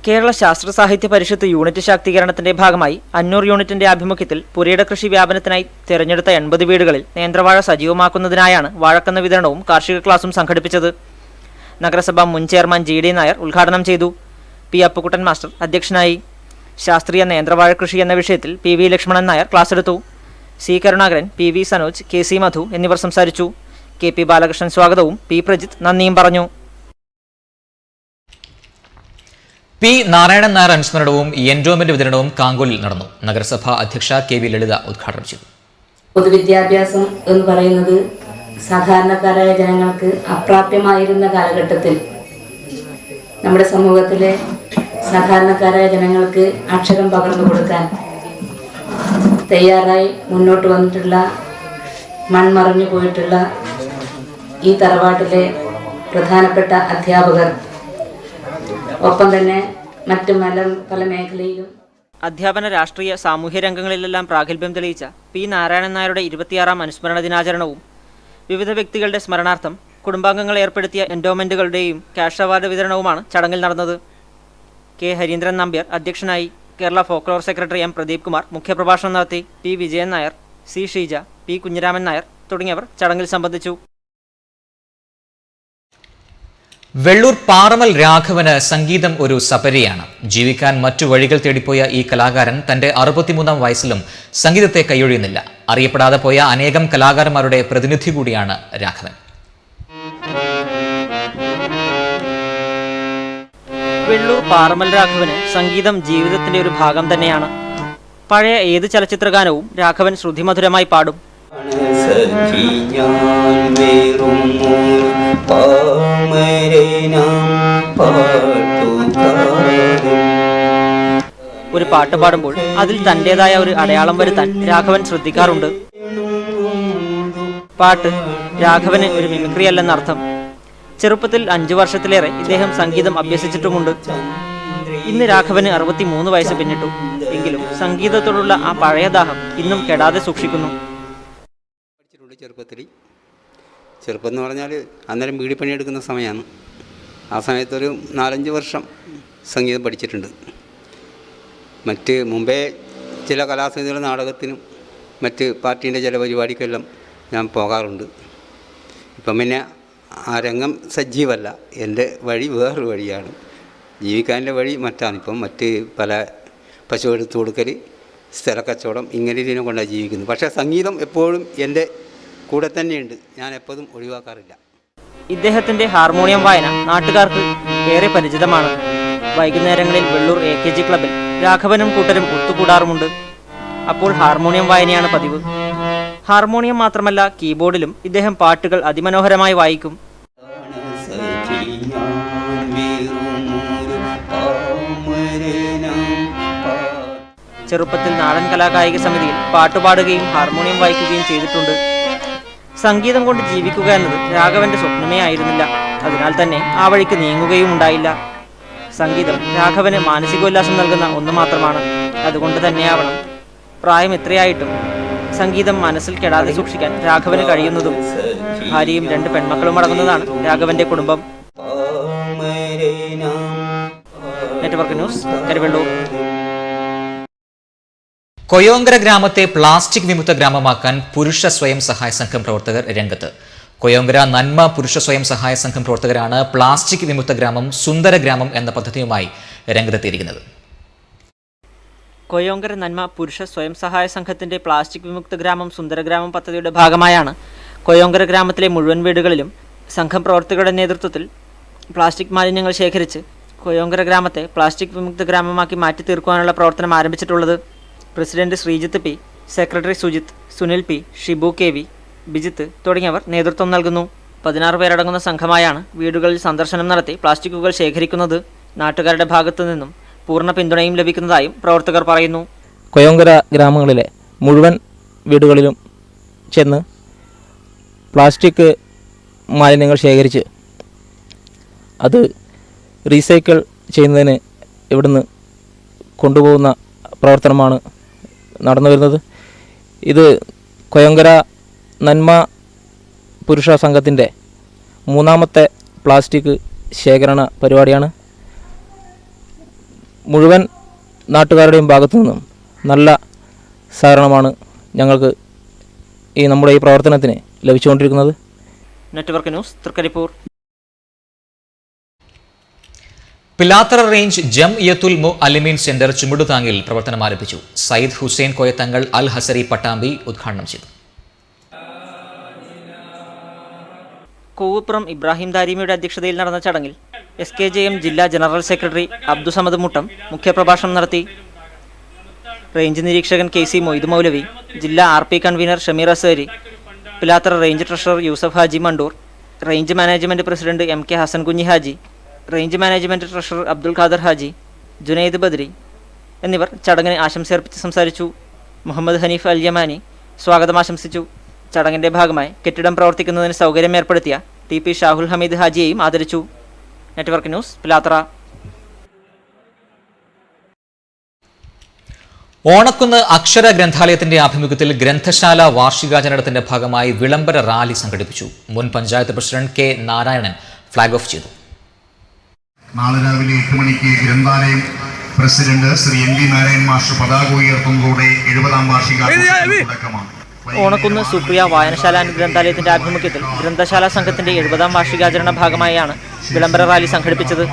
കേരള ശാസ്ത്ര സാഹിത്യ പരിഷത്ത് യൂണിറ്റ് ശാക്തീകരണത്തിന്റെ ഭാഗമായി അന്നൂർ യൂണിറ്റിന്റെ ആഭിമുഖ്യത്തിൽ പുരയിട കൃഷി വ്യാപനത്തിനായി തെരഞ്ഞെടുത്ത 80 വീടുകളിൽ നേന്ത്രവാഴ സജീവമാക്കുന്നതിനായാണ് വാഴക്കന്ന് വിതരണവും കാർഷിക ക്ലാസും സംഘടിപ്പിച്ചത്. നഗരസഭാ മുൻ ചെയർമാൻ GD നായർ ഉദ്ഘാടനം ചെയ്തു. P. അപ്പുക്കുട്ടൻ മാസ്റ്റർ അധ്യക്ഷനായി. ശാസ്ത്രീയ നേന്ത്രവാഴ കൃഷി എന്ന വിഷയത്തിൽ PV ലക്ഷ്മണൻ നായർ ക്ലാസ് എടുത്തു. C. Karunakaran, PV Sanoj, KC മധു എന്നിവർ സംസാരിച്ചു. KP ബാലകൃഷ്ണൻ സ്വാഗതവും P. പ്രജിത്ത് നന്ദിയും പറഞ്ഞു. P. നാരായണൻ നായർ അനുസ്മരണവും എൻഡോമെന്റ് വിതരണവും കാങ്കോലിൽ നടന്നു. നഗരസഭാ അധ്യക്ഷ KV ലളിത ഉദ്ഘാടനം ചെയ്തു. പൊതുവിദ്യാഭ്യാസം എന്ന് പറയുന്നത് സാധാരണക്കാരായ ജനങ്ങൾക്ക് അപ്രാപ്യമായിരുന്ന കാലഘട്ടത്തിൽ നമ്മുടെ സമൂഹത്തിലെ സാധാരണക്കാരായ ജനങ്ങൾക്ക് അക്ഷരം പകർന്നു കൊടുക്കാൻ തയ്യാറായി മുന്നോട്ട് വന്നിട്ടുള്ള മൺമറഞ്ഞു പോയിട്ടുള്ള ഈ തറവാട്ടിലെ പ്രധാനപ്പെട്ട അധ്യാപകർ, ഒപ്പം തന്നെ മറ്റ് പല മേഖലയിലും അധ്യാപന, രാഷ്ട്രീയ, സാമൂഹ്യ രംഗങ്ങളിലെല്ലാം പ്രാഗൽഭ്യം തെളിയിച്ച P. നാരായണൻ നായരുടെ 26ാം അനുസ്മരണ ദിനാചരണവും വിവിധ വ്യക്തികളുടെ സ്മരണാർത്ഥം കുടുംബാംഗങ്ങൾ ഏർപ്പെടുത്തിയ എൻഡോമെന്റുകളുടെയും ക്യാഷ് അവാർഡ് വിതരണവുമാണ് ചടങ്ങിൽ നടന്നത്. K. ഹരീന്ദ്രൻ നമ്പ്യാർ അധ്യക്ഷനായി. Kerala folklore secretary M. Pradeep Kumar മുഖ്യപ്രഭാഷണം നടത്തി. P. Vijayan Nair, C. Sheeja, P. Kunhiraman Nair തുടങ്ങിയവർ ചടങ്ങിൽ സംബന്ധിച്ചു. വെള്ളൂർ പാറമൽ രാഘവന് സംഗീതം ഒരു സപര്യയാണ്. ജീവിക്കാൻ മറ്റു വഴികൾ തേടിപ്പോയ ഈ കലാകാരൻ തന്റെ 63ാം വയസ്സിലും സംഗീതത്തെ കൈയൊഴിയുന്നില്ല. അറിയപ്പെടാതെ പോയ അനേകം കലാകാരന്മാരുടെ പ്രതിനിധി കൂടിയാണ് രാഘവൻ. വെള്ളൂർ പാറമൽ രാഘവന് സംഗീതം ജീവിതത്തിന്റെ ഒരു ഭാഗം തന്നെയാണ്. പഴയ ഏത് ചലച്ചിത്രഗാനവും രാഘവൻ ശ്രുതിമധുരമായി പാടും. ഒരു പാട്ട് പാടുമ്പോൾ അതിൽ തന്റേതായ ഒരു അടയാളം വരുത്താൻ രാഘവൻ ശ്രദ്ധിക്കാറുണ്ട്. പാട്ട് രാഘവന് ഒരു മിമിക്രി അല്ലെന്നർത്ഥം. ചെറുപ്പത്തിൽ 5 വർഷത്തിലേറെ ഇദ്ദേഹം സംഗീതം അഭ്യസിച്ചിട്ടുമുണ്ട്. ഇന്ന് രാഘവന് 63 വയസ്സ് പിന്നിട്ടു. എങ്കിലും സംഗീതത്തോടുള്ള ആ പഴയ ദാഹം ഇന്നും കെടാതെ സൂക്ഷിക്കുന്നു. ചെറുപ്പം എന്ന് പറഞ്ഞാൽ അന്നേരം ബീഡിപ്പണിയെടുക്കുന്ന സമയമാണ്. ആ സമയത്തൊരു 4-5 വർഷം സംഗീതം പഠിച്ചിട്ടുണ്ട്. മുമ്പേ ചില കലാസമിതികളുടെ നാടകത്തിനും മറ്റ് പാർട്ടീൻ്റെ ചില പരിപാടിക്കെല്ലാം ഞാൻ പോകാറുണ്ട്. ഇപ്പം പിന്നെ ആ രംഗം സജീവമല്ല. എൻ്റെ വഴി വേറൊരു വഴിയാണ്. ജീവിക്കാൻ്റെ വഴി മറ്റാണ്. ഇപ്പം മറ്റ് പല പശു എടുത്തു കൊടുക്കൽ, സ്ഥലക്കച്ചവടം, ഇങ്ങനെ ഇതിനെ കൊണ്ടാണ് ജീവിക്കുന്നത്. പക്ഷേ സംഗീതം എപ്പോഴും എൻ്റെ കൂടെ തന്നെയുണ്ട്. ഞാൻ എപ്പോഴും ഒഴിവാക്കാറില്ല. ഇദ്ദേഹത്തിന്റെ ഹാർമോണിയം വായന നാട്ടുകാർക്ക് ഏറെ പരിചിതമാണ്. വൈകുന്നേരങ്ങളിൽ വെള്ളൂർ AKG ക്ലബിൽ രാഘവനും കൂട്ടരും ഒത്തുകൂടാറുമുണ്ട്. അപ്പോൾ ഹാർമോണിയം വായനയാണ് പതിവ്. ഹാർമോണിയം മാത്രമല്ല, കീബോർഡിലും ഇദ്ദേഹം പാട്ടുകൾ അതിമനോഹരമായി വായിക്കും. ചെറുപ്പത്തിൽ നാടൻ കലാകായിക സമിതിയിൽ പാട്ടുപാടുകയും ഹാർമോണിയം വായിക്കുകയും ചെയ്തിട്ടുണ്ട്. സംഗീതം കൊണ്ട് ജീവിക്കുക എന്നത് രാഘവന്റെ സ്വപ്നമേ ആയിരുന്നില്ല. അതിനാൽ തന്നെ ആ വഴിക്ക് നീങ്ങുകയും ഉണ്ടായില്ല. സംഗീതം രാഘവന് മാനസികോല്ലാസം നൽകുന്ന ഒന്ന് മാത്രമാണ്. അതുകൊണ്ട് തന്നെയാവണം പ്രായം എത്രയായിട്ടും സംഗീതം മനസ്സിൽ കെടാതെ സൂക്ഷിക്കാൻ രാഘവന് കഴിയുന്നതും. ഭാര്യയും 2 പെൺമക്കളും അടങ്ങുന്നതാണ് രാഘവന്റെ കുടുംബം. Network news, Karivellur. കൊയോങ്കര ഗ്രാമത്തെ പ്ലാസ്റ്റിക് വിമുക്ത ഗ്രാമമാക്കാൻ പുരുഷ സ്വയം സഹായ സംഘം പ്രവർത്തകർ രംഗത്ത്. കൊയോങ്കര നന്മ പുരുഷ സ്വയം സഹായ സംഘം പ്രവർത്തകരാണ് പ്ലാസ്റ്റിക് വിമുക്ത ഗ്രാമം സുന്ദര ഗ്രാമം എന്ന പദ്ധതിയുമായി രംഗത്തെത്തിയിരിക്കുന്നത്. കൊയോങ്കര നന്മ പുരുഷ സ്വയം സഹായ സംഘത്തിന്റെ പ്ലാസ്റ്റിക് വിമുക്ത ഗ്രാമം സുന്ദരഗ്രാമം പദ്ധതിയുടെ ഭാഗമായാണ് കൊയോങ്കര ഗ്രാമത്തിലെ മുഴുവൻ വീടുകളിലും സംഘം പ്രവർത്തകരുടെ നേതൃത്വത്തിൽ പ്ലാസ്റ്റിക് മാലിന്യങ്ങൾ ശേഖരിച്ച് കൊയോങ്കര ഗ്രാമത്തെ പ്ലാസ്റ്റിക് വിമുക്ത ഗ്രാമമാക്കി മാറ്റി തീർക്കുവാനുള്ള പ്രവർത്തനം ആരംഭിച്ചിട്ടുള്ളത്. President Sreejith P, secretary Sujith, Sunil P, Shibu KV, Bijith തുടങ്ങിയവർ നേതൃത്വം നൽകുന്നു. 16 പേരടങ്ങുന്ന സംഘമായാണ് വീടുകളിൽ സന്ദർശനം നടത്തി പ്ലാസ്റ്റിക്കുകൾ ശേഖരിക്കുന്നത്. നാട്ടുകാരുടെ ഭാഗത്തു നിന്നും പൂർണ്ണ പിന്തുണയും ലഭിക്കുന്നതായും പ്രവർത്തകർ പറയുന്നു. കൊയോങ്കര ഗ്രാമങ്ങളിലെ മുഴുവൻ വീടുകളിലും ചെന്ന് പ്ലാസ്റ്റിക് മാലിന്യങ്ങൾ ശേഖരിച്ച് അത് റീസൈക്കിൾ ചെയ്യുന്നതിന് ഇവിടുന്ന് കൊണ്ടുപോകുന്ന പ്രവർത്തനമാണ് നടന്നു വരുന്നത്. ഇത് കൊയങ്കര നന്മ പുരുഷ സംഘത്തിൻ്റെ 3ാമത്തെ പ്ലാസ്റ്റിക് ശേഖരണ പരിപാടിയാണ്. മുഴുവൻ നാട്ടുകാരുടെയും ഭാഗത്തു നിന്നും നല്ല സഹകരണമാണ് ഞങ്ങൾക്ക് നമ്മുടെ ഈ പ്രവർത്തനത്തിന് ലഭിച്ചുകൊണ്ടിരിക്കുന്നത്. Network news Thrikaripur. Pilathara range Jamiyyathul Muallimeen centre ചുമടുതാങ്ങിൽ പ്രവർത്തനം ആരംഭിച്ചു. സയ്യിദ് ഹുസൈൻ കോയത്തങ്ങൾ അൽ ഹസരി പട്ടാമ്പി ഉദ്ഘാടനം ചെയ്തു. കൂവുപ്പുറം ഇബ്രാഹിം ദാരിമിയുടെ അധ്യക്ഷതയിൽ നടന്ന ചടങ്ങിൽ SKJM ജില്ലാ ജനറൽ സെക്രട്ടറി അബ്ദുസമദ് മുട്ടം മുഖ്യപ്രഭാഷണം നടത്തി. റേഞ്ച് നിരീക്ഷകൻ KC മൊയ്ദ് മൗലവി, ജില്ലാ RP convener Shameer Azhari, Pilathara range treasurer Yusuf Haji Mandur, range management president MK Hasan Kunhi Haji, range management treasurer Abdul Khader Haji, Junaid Badri എന്നിവർ ചടങ്ങിന് ആശംസയർപ്പിച്ച് സംസാരിച്ചു. മുഹമ്മദ് ഹനീഫ് അൽ യമാനി സ്വാഗതം ആശംസിച്ചു. ചടങ്ങിന്റെ ഭാഗമായി കെട്ടിടം പ്രവർത്തിക്കുന്നതിന് സൗകര്യം ഏർപ്പെടുത്തിയ TP ഷാഹുൽ ഹമീദ് ഹാജിയെയും ആദരിച്ചു. Network news Pilathara. ഓണക്കുന്ന് അക്ഷര ഗ്രന്ഥാലയത്തിന്റെ ആഭിമുഖ്യത്തിൽ ഗ്രന്ഥശാല വാർഷികാചരണത്തിന്റെ ഭാഗമായി വിളംബര റാലി സംഘടിപ്പിച്ചു. മുൻ panchayat president K Narayanan flag off ചെയ്തു. നാളെ രാവിലെ 8 മണിക്ക് ഗ്രന്ഥാലയം president Shri MV Narayanan master പതാക ഉയർത്തുന്നതോടെ 70ാം വാർഷികാഘോഷത്തിന് തുടക്കമാണ്. ഓണക്കുന്ന് സുപ്രിയ വായനശാല ഗ്രന്ഥാലയത്തിന്റെ ആഭിമുഖ്യത്തിൽ ഗ്രന്ഥശാല സംഘത്തിന്റെ 70ാം വാർഷികാചരണ ഭാഗമായാണ് വിളംബര റാലി സംഘടിപ്പിച്ചത്.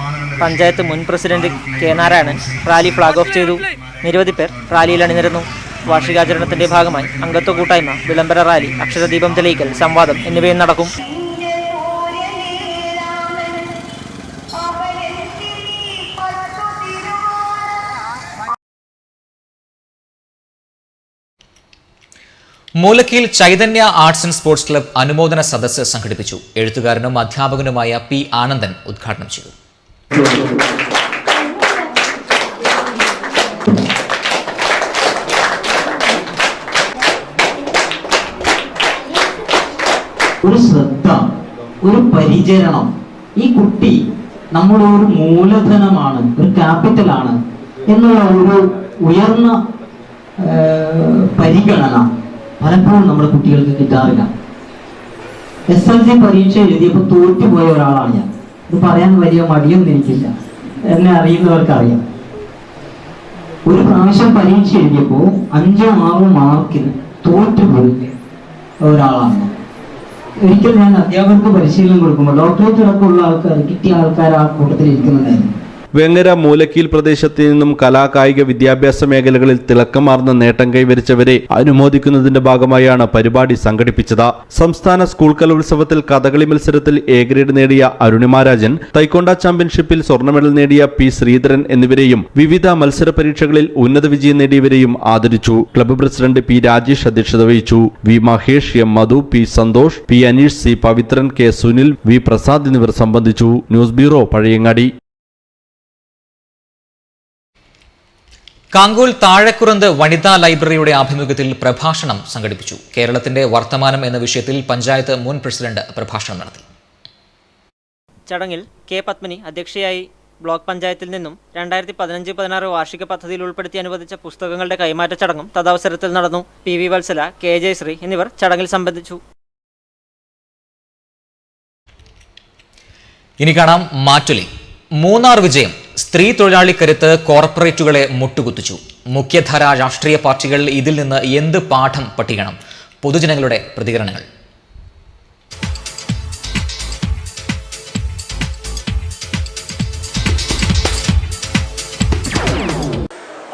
പഞ്ചായത്ത് മുൻ president K Narayanan rally flag off ചെയ്തു. നിരവധി പേർ റാലിയിൽ അണിനിരന്നു. വാർഷികാചരണത്തിന്റെ ഭാഗമായി അംഗത്വ കൂട്ടായ്മ, വിളംബര റാലി, അക്ഷരദീപം തെളിയിക്കൽ, സംവാദം എന്നിവയും നടക്കും. മൂലക്കയിൽ Chaitanya arts and sports club അനുമോദന സദസ്സ് സംഘടിപ്പിച്ചു. എഴുത്തുകാരനും അധ്യാപകനുമായ P ആനന്ദൻ ഉദ്ഘാടനം ചെയ്തു. ഒരു ശ്രദ്ധ, ഒരു പരിചരണം, ഈ കുട്ടി നമ്മുടെ ഒരു മൂലധനമാണ്, ഒരു ക്യാപിറ്റലാണ് എന്നുള്ള ഒരു ഉയർന്ന പരിഗണന പലപ്പോഴും നമ്മുടെ കുട്ടികൾക്ക് കിട്ടാറില്ല. SLC പരീക്ഷ എഴുതിയപ്പോൾ തോറ്റുപോയ ഒരാളാണ് ഞാൻ. ഇത് പറയാൻ വലിയ മടിയൊന്നും എനിക്കില്ല, എന്നെ അറിയുന്നവർക്കറിയാം. ഒരു പ്രാവശ്യം പരീക്ഷ എഴുതിയപ്പോൾ 5-6 മാർക്കിന് തോറ്റുപോയി ഒരാളാണ്. ഒരിക്കൽ ഞാൻ അധ്യാപകർക്ക് പരിശീലനം കൊടുക്കുമ്പോൾ ഡോക്ടറേറ്റ് അടക്കമുള്ള ആൾക്കാർ, കിട്ടിയ ആൾക്കാർ ആ കൂട്ടത്തിൽ ഇരിക്കുന്നുണ്ടായിരുന്നു. വെങ്ങര മൂലക്കീൽ പ്രദേശത്ത് നിന്നും കലാകായിക വിദ്യാഭ്യാസ മേഖലകളിൽ തിളക്കമാർന്ന നേട്ടം കൈവരിച്ചവരെ അനുമോദിക്കുന്നതിന്റെ ഭാഗമായാണ് പരിപാടി സംഘടിപ്പിച്ചത്. സംസ്ഥാന സ്കൂൾ കലോത്സവത്തിൽ കഥകളി മത്സരത്തിൽ A ഗ്രേഡ് നേടിയ അരുണിമ രാജൻ, തൈക്കൊണ്ട ചാമ്പ്യൻഷിപ്പിൽ സ്വർണ്ണ മെഡൽ നേടിയ P ശ്രീധരൻ എന്നിവരെയും വിവിധ മത്സര പരീക്ഷകളിൽ ഉന്നത വിജയം നേടിയവരെയും ആദരിച്ചു. ക്ലബ്ബ് പ്രസിഡന്റ് P രാജേഷ് അധ്യക്ഷത വഹിച്ചു. V മഹേഷ്, M മധു, P Santhosh, P Aneesh, C Pavithran, K Sunil, V Prasad എന്നിവർ സംബന്ധിച്ചു. News bureau Pazhayangadi. കാങ്കോൽ താഴെക്കുറന്ത് വനിതാ ലൈബ്രറിയുടെ ആഭിമുഖ്യത്തിൽ പ്രഭാഷണം സംഘടിപ്പിച്ചു. കേരളത്തിന്റെ വർത്തമാനം എന്ന വിഷയത്തിൽ പഞ്ചായത്ത് മുൻ പ്രസിഡന്റ് പ്രഭാഷണം നടത്തി. ചടങ്ങിൽ K പത്മിനി അധ്യക്ഷയായി. ബ്ലോക്ക് പഞ്ചായത്തിൽ നിന്നും 2015-16 വാർഷിക പദ്ധതിയിൽ ഉൾപ്പെടുത്തി അനുവദിച്ച പുസ്തകങ്ങളുടെ കൈമാറ്റ ചടങ്ങും തദവസരത്തിൽ നടന്നു. PV വത്സല, K ജയശ്രീ എന്നിവർ ചടങ്ങിൽ സംബന്ധിച്ചു. ഇനി കാണാം മാറ്റൊലി. മൂന്നാർ വിജയം. സ്ത്രീ തൊഴിലാളി കരുത്ത് കോർപ്പറേറ്റുകളെ മുട്ടുകുത്തിച്ചു. മുഖ്യധാരാ രാഷ്ട്രീയ പാർട്ടികൾ ഇതിൽ നിന്ന് എന്ത് പാഠം പഠിക്കണം? പൊതുജനങ്ങളുടെ പ്രതികരണങ്ങൾ.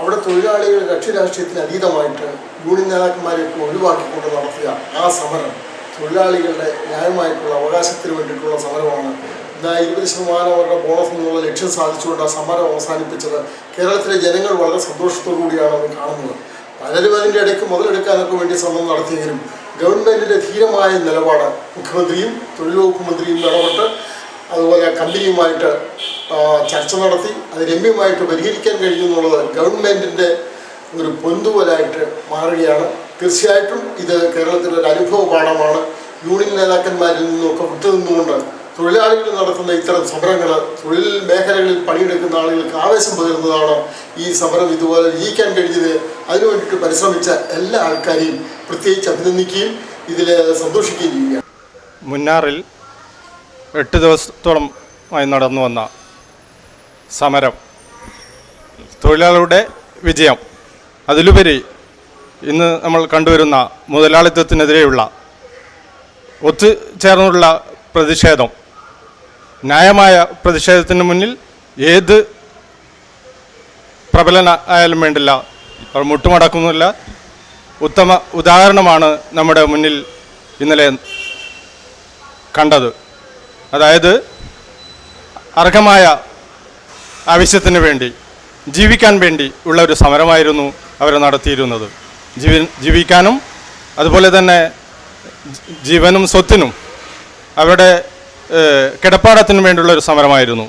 അവിടെ തൊഴിലാളികൾ കക്ഷി രാഷ്ട്രീയത്തിന് അതീതമായിട്ട് യൂണിയൻ നേതാക്കന്മാരെയൊക്കെ ഒഴിവാക്കിക്കൊണ്ട് നടത്തിയ ആ സമരം തൊഴിലാളികളുടെ ന്യായമായിട്ടുള്ള അവകാശത്തിന് വേണ്ടിയിട്ടുള്ള സമരമാണ്. 20% അവരുടെ ബോണസ് എന്നുള്ള ലക്ഷ്യം സാധിച്ചുകൊണ്ട് ആ സമരം അവസാനിപ്പിച്ചത് കേരളത്തിലെ ജനങ്ങൾ വളരെ സന്തോഷത്തോടു കൂടിയാണ് അത് കാണുന്നത്. പലരും അതിൻ്റെ ഇടയ്ക്ക് മുതലെടുക്കാനൊക്കെ വേണ്ടി ശ്രമം നടത്തിയെങ്കിലും ഗവൺമെൻറ്റിൻ്റെ ധീരമായ നിലപാട് മുഖ്യമന്ത്രിയും തൊഴിൽ വകുപ്പ് മന്ത്രിയും ഇടപെട്ട് അതുപോലെ കമ്പനിയുമായിട്ട് ചർച്ച നടത്തി അത് രമ്യമായിട്ട് പരിഹരിക്കാൻ കഴിയുമെന്നുള്ളത് ഗവൺമെൻറ്റിൻ്റെ ഒരു പൊന്തുപോലായിട്ട് മാറുകയാണ്. തീർച്ചയായിട്ടും ഇത് കേരളത്തിലൊരു അനുഭവ പാഠമാണ്. യൂണിയൻ നേതാക്കന്മാരിൽ നിന്നൊക്കെ വിട്ടുനിന്നുകൊണ്ട് തൊഴിലാളികൾ നടത്തുന്ന ഇത്തരം സമരങ്ങൾ തൊഴിൽ മേഖലകളിൽ പണിയെടുക്കുന്ന ആളുകൾക്ക് ആവേശം പകരുന്നതാണ്. ഈ സമരം ഇതുപോലെ ജയിക്കാൻ കഴിഞ്ഞത് അതിനു വേണ്ടിയിട്ട് പരിശ്രമിച്ച എല്ലാ ആൾക്കാരെയും പ്രത്യേകിച്ച് അഭിനന്ദിക്കുകയും ഇതിൽ സന്തോഷിക്കുകയും ചെയ്യുക. മുന്നാറിൽ 8 ദിവസത്തോളമായി നടന്നു വന്ന സമരം തൊഴിലാളികളുടെ വിജയം, അതിലുപരി ഇന്ന് നമ്മൾ കണ്ടുവരുന്ന മുതലാളിത്തത്തിനെതിരെയുള്ള ഒത്തുചേർന്നുള്ള പ്രതിഷേധം, ന്യായമായ പ്രതിഷേധത്തിന് മുന്നിൽ ഏത് പ്രബലന ആയാലും വേണ്ടില്ല, അവർ മുട്ടുമടക്കുന്നില്ല. ഉത്തമ ഉദാഹരണമാണ് നമ്മുടെ മുന്നിൽ ഇന്നലെ കണ്ടത്. അതായത് അർഹമായ ആവശ്യത്തിന് വേണ്ടി, ജീവിക്കാൻ വേണ്ടി ഉള്ള ഒരു സമരമായിരുന്നു അവർ നടത്തിയിരുന്നത്. ജീവിക്കാനും അതുപോലെ തന്നെ ജീവനും സ്വത്തിനും അവരുടെ കിടപ്പാടത്തിനും വേണ്ടിയുള്ള ഒരു സമരമായിരുന്നു.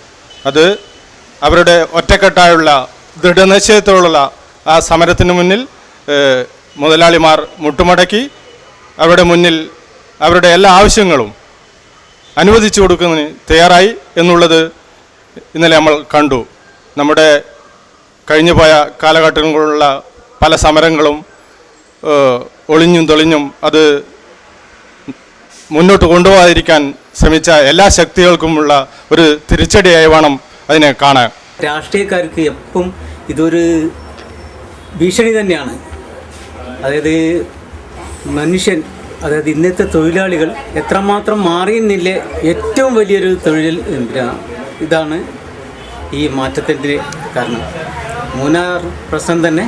അത് അവരുടെ ഒറ്റക്കെട്ടായുള്ള ദൃഢനിശ്ചയത്തോടുള്ള ആ സമരത്തിന് മുന്നിൽ മുതലാളിമാർ മുട്ടുമടക്കി അവരുടെ മുന്നിൽ അവരുടെ എല്ലാ ആവശ്യങ്ങളും അനുവദിച്ചു കൊടുക്കുന്നതിന് തയ്യാറായി എന്നുള്ളത് ഇന്നലെ നമ്മൾ കണ്ടു. നമ്മുടെ കഴിഞ്ഞു പോയ കാലഘട്ടങ്ങളിലുള്ള പല സമരങ്ങളും ഒളിഞ്ഞും തെളിഞ്ഞും അത് മുന്നോട്ട് കൊണ്ടുപോകാതിരിക്കാൻ ശ്രമിച്ച എല്ലാ ശക്തികൾക്കുമുള്ള ഒരു തിരിച്ചടിയായി വേണം അതിനെ കാണാൻ. രാഷ്ട്രീയക്കാർക്ക് എപ്പം ഇതൊരു ഭീഷണി തന്നെയാണ്. അതായത് മനുഷ്യൻ, അതായത് ഇന്നത്തെ തൊഴിലാളികൾ എത്രമാത്രം മാറിയെന്നില്ല ഏറ്റവും വലിയൊരു തൊഴിൽ ഇതാണ് ഈ മാറ്റത്തിൻ്റെ കാരണം. മൂന്നാർ പ്രശ്നം തന്നെ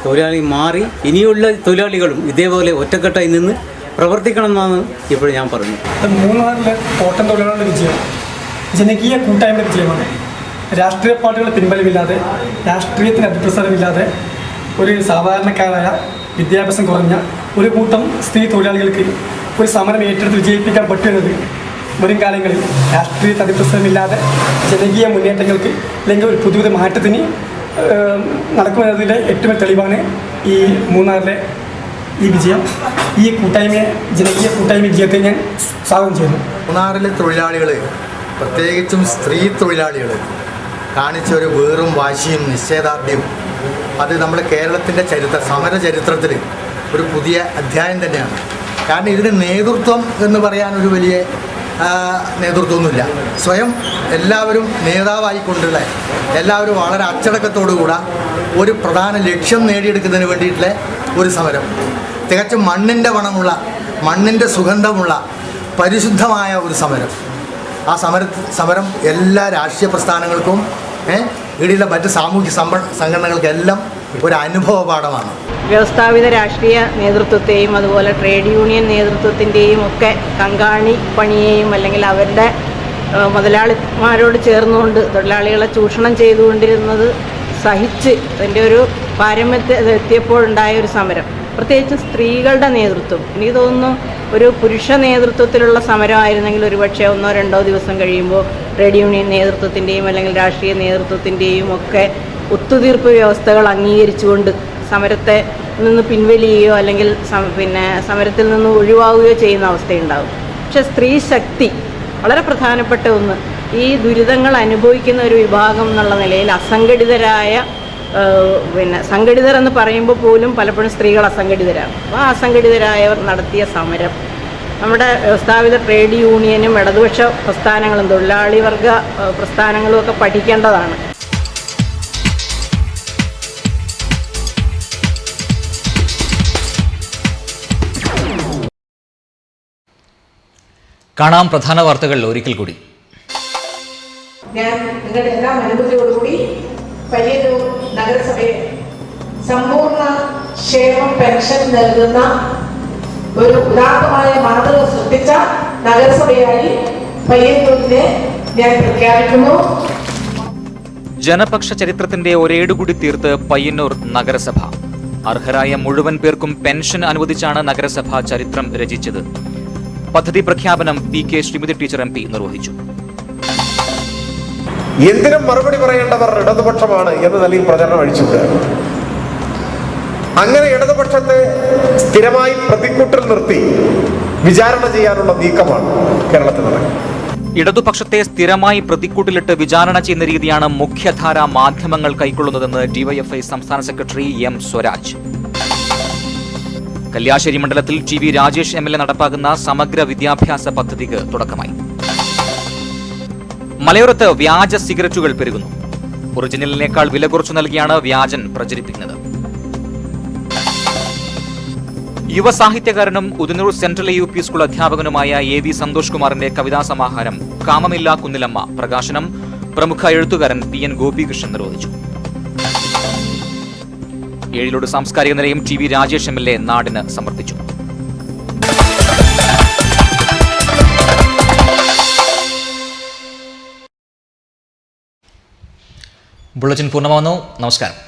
തൊഴിലാളി മാറി ഇനിയുള്ള തൊഴിലാളികളും ഇതേപോലെ ഒറ്റക്കെട്ടായി നിന്ന് പ്രവർത്തിക്കണം എന്നാണ് ഇപ്പോൾ ഞാൻ പറഞ്ഞത്. മൂന്നാറിലെ തോട്ടം തൊഴിലാളികളുടെ വിജയം ജനകീയ കൂട്ടായ്മയുടെ വിജയമാണ്. രാഷ്ട്രീയ പാർട്ടികളുടെ പിൻബലമില്ലാതെ, രാഷ്ട്രീയത്തിന് അതിപ്രസരമില്ലാതെ ഒരു സാധാരണക്കാരായ വിദ്യാഭ്യാസം കുറഞ്ഞ ഒരു കൂട്ടം സ്ത്രീ തൊഴിലാളികൾക്ക് ഒരു സമരം ഏറ്റെടുത്ത് വിജയിപ്പിക്കാൻ പറ്റുന്നത് വരും കാലങ്ങളിൽ രാഷ്ട്രീയ അതിപ്രസരമില്ലാതെ ജനകീയ മുന്നേറ്റങ്ങൾക്ക് അല്ലെങ്കിൽ ഒരു പുതിയ മാറ്റത്തിന് നടക്കുമെന്നതിൻ്റെ ഏറ്റവും തെളിവാണ് ഈ മൂന്നാറിലെ ഈ വിജയം. ഈ കൂട്ടായ്മയെ, ജനകീയ കൂട്ടായ്മ വിജയത്തെ ഞാൻ സ്വാഗതം ചെയ്യുന്നു. മൂന്നാറിലെ തൊഴിലാളികൾ, പ്രത്യേകിച്ചും സ്ത്രീ തൊഴിലാളികൾ കാണിച്ച ഒരു വേറും വാശിയും നിശ്ചയദാർഢ്യവും അത് നമ്മുടെ കേരളത്തിൻ്റെ സമര ചരിത്രത്തിൽ ഒരു പുതിയ അധ്യായം തന്നെയാണ്. കാരണം ഇതിന് നേതൃത്വം എന്ന് പറയാൻ ഒരു വലിയ നേതൃത്വമൊന്നുമില്ല. സ്വയം എല്ലാവരും നേതാവായിക്കൊണ്ടുള്ള, എല്ലാവരും വളരെ അച്ചടക്കത്തോടുകൂടെ ഒരു പ്രധാന ലക്ഷ്യം നേടിയെടുക്കുന്നതിന് വേണ്ടിയിട്ടുള്ള ഒരു സമരം, തികച്ചും മണ്ണിൻ്റെ മണമുള്ള, മണ്ണിൻ്റെ സുഗന്ധമുള്ള പരിശുദ്ധമായ ഒരു സമരം. ആ സമരം എല്ലാ രാഷ്ട്രീയ പ്രസ്ഥാനങ്ങൾക്കും ഇടയിലെ മറ്റ് സാമൂഹ്യ സംഘടനകൾക്കെല്ലാം ഒരു അനുഭവ പാഠമാണ്. വ്യവസ്ഥാപിത രാഷ്ട്രീയ നേതൃത്വത്തെയും അതുപോലെ ട്രേഡ് യൂണിയൻ നേതൃത്വത്തിൻ്റെയും ഒക്കെ കങ്കാണി പണിയെയും അല്ലെങ്കിൽ അവരുടെ മുതലാളിമാരോട് ചേർന്നുകൊണ്ട് തൊഴിലാളികളെ ചൂഷണം ചെയ്തുകൊണ്ടിരുന്നത് സഹിച്ച് അതിൻ്റെ ഒരു പാരമ്യത്തിൽ എത്തിയപ്പോഴുണ്ടായ ഒരു സമരം, പ്രത്യേകിച്ച് സ്ത്രീകളുടെ നേതൃത്വം, എനിക്ക് തോന്നുന്നു ഒരു പുരുഷ നേതൃത്വത്തിലുള്ള സമരമായിരുന്നെങ്കിൽ ഒരുപക്ഷെ 1-2 ദിവസം കഴിയുമ്പോൾ ട്രേഡ് യൂണിയൻ നേതൃത്വത്തിൻ്റെയും അല്ലെങ്കിൽ രാഷ്ട്രീയ നേതൃത്വത്തിൻ്റെയും ഒക്കെ ഒത്തുതീർപ്പ് വ്യവസ്ഥകൾ അംഗീകരിച്ചുകൊണ്ട് സമരത്തെ നിന്ന് പിൻവലിയുകയോ അല്ലെങ്കിൽ സമരത്തിൽ നിന്ന് ഒഴിവാകുകയോ ചെയ്യുന്ന അവസ്ഥയുണ്ടാകും. പക്ഷെ സ്ത്രീ ശക്തി വളരെ പ്രധാനപ്പെട്ട ഒന്ന്. ഈ ദുരിതങ്ങൾ അനുഭവിക്കുന്ന ഒരു വിഭാഗം എന്നുള്ള നിലയിൽ അസംഘടിതരായ സംഘടിതർ എന്ന് പറയുമ്പോൾ പോലും പലപ്പോഴും സ്ത്രീകൾ അസംഘടിതരാണ്. അപ്പോൾ ആ അസംഘടിതരായവർ നടത്തിയ സമരം നമ്മുടെ വ്യവസ്ഥാപിത ട്രേഡ് യൂണിയനും ഇടതുപക്ഷ പ്രസ്ഥാനങ്ങളും തൊഴിലാളി വർഗ പ്രസ്ഥാനങ്ങളും ഒക്കെ പഠിക്കേണ്ടതാണ്. കാണാം പ്രധാന വാർത്തകൾ ഒരിക്കൽ കൂടി. ഞാൻ നിങ്ങളുടെ എല്ലാ അനുമതിയോടുകൂടി പയ്യന്നൂർ നഗരസഭയെ സമ്പൂർണ്ണ ക്ഷേമ പെൻഷൻ നൽകുന്ന ഒരു ഉദാത്തമായ മാതൃക സൃഷ്ടിച്ച നഗരസഭയായി പയ്യന്നൂരിനെ ഞാൻ പ്രഖ്യാപിക്കുന്നു. ജനപക്ഷ ചരിത്രത്തിന്റെ ഒരേടുകൂടി തീർത്ത് പയ്യന്നൂർ നഗരസഭ. അർഹരായ മുഴുവൻ പേർക്കും പെൻഷൻ അനുവദിച്ചാണ് നഗരസഭ ചരിത്രം രചിച്ചത്. പദ്ധതി പ്രഖ്യാപനം PK ശ്രീമതി ടീച്ചർ MP നിർവഹിച്ചു. എന്തിനും മറുപടി പറയേണ്ടവർ ഇടതുപക്ഷമാണ് എന്ന നിലയിൽ പ്രചരണം അഴിച്ചുവിടുക. അങ്ങനെ ഇടതുപക്ഷത്തെ സ്ഥിരമായി പ്രതിക്കൂട്ടിൽ നിർത്തി വിചാരണ ചെയ്യാനുള്ള നീക്കമാണ് കേരളത്തിൽ നടക്കുന്നത്. ഇടതുപക്ഷത്തെ സ്ഥിരമായി പ്രതിക്കൂട്ടിലിട്ട് വിചാരണ ചെയ്യുന്ന രീതിയാണ് മുഖ്യധാരാ മാധ്യമങ്ങൾ കൈക്കൊള്ളുന്നതെന്ന് ഡിവൈഎഫ്ഐ സംസ്ഥാന സെക്രട്ടറി എം സ്വരാജ്. കല്യാശ്ശേരി മണ്ഡലത്തിൽ ടി വി രാജേഷ് MLA നടപ്പാക്കുന്ന സമഗ്ര വിദ്യാഭ്യാസ പദ്ധതിക്ക് തുടക്കമായി. മലയോരത്ത് വ്യാജ സിഗരറ്റുകൾ പെരുകുന്നു. ഒറിജിനലിനേക്കാൾ വില കുറച്ചു നൽകിയാണ് വ്യാജൻ പ്രചരിപ്പിക്കുന്നത്. യുവസാഹിത്യകാരനും ഉദനൂർ സെൻട്രൽ UP സ്കൂൾ അധ്യാപകനുമായ AV സന്തോഷ് കുമാറിന്റെ കവിതാ സമാഹാരം കാമമില്ല കുന്നിലമ്മ പ്രകാശനം പ്രമുഖ എഴുത്തുകാരൻ PN ഗോപികൃഷ്ണൻ നിർവഹിച്ചു. ഏഴിലോട് സാംസ്കാരിക നിലയം ടി വി രാജേഷ് MLA നാടിന് സമർപ്പിച്ചു. ബുള്ളറ്റിൻ പൂർണ്ണമാവുന്നു. നമസ്കാരം.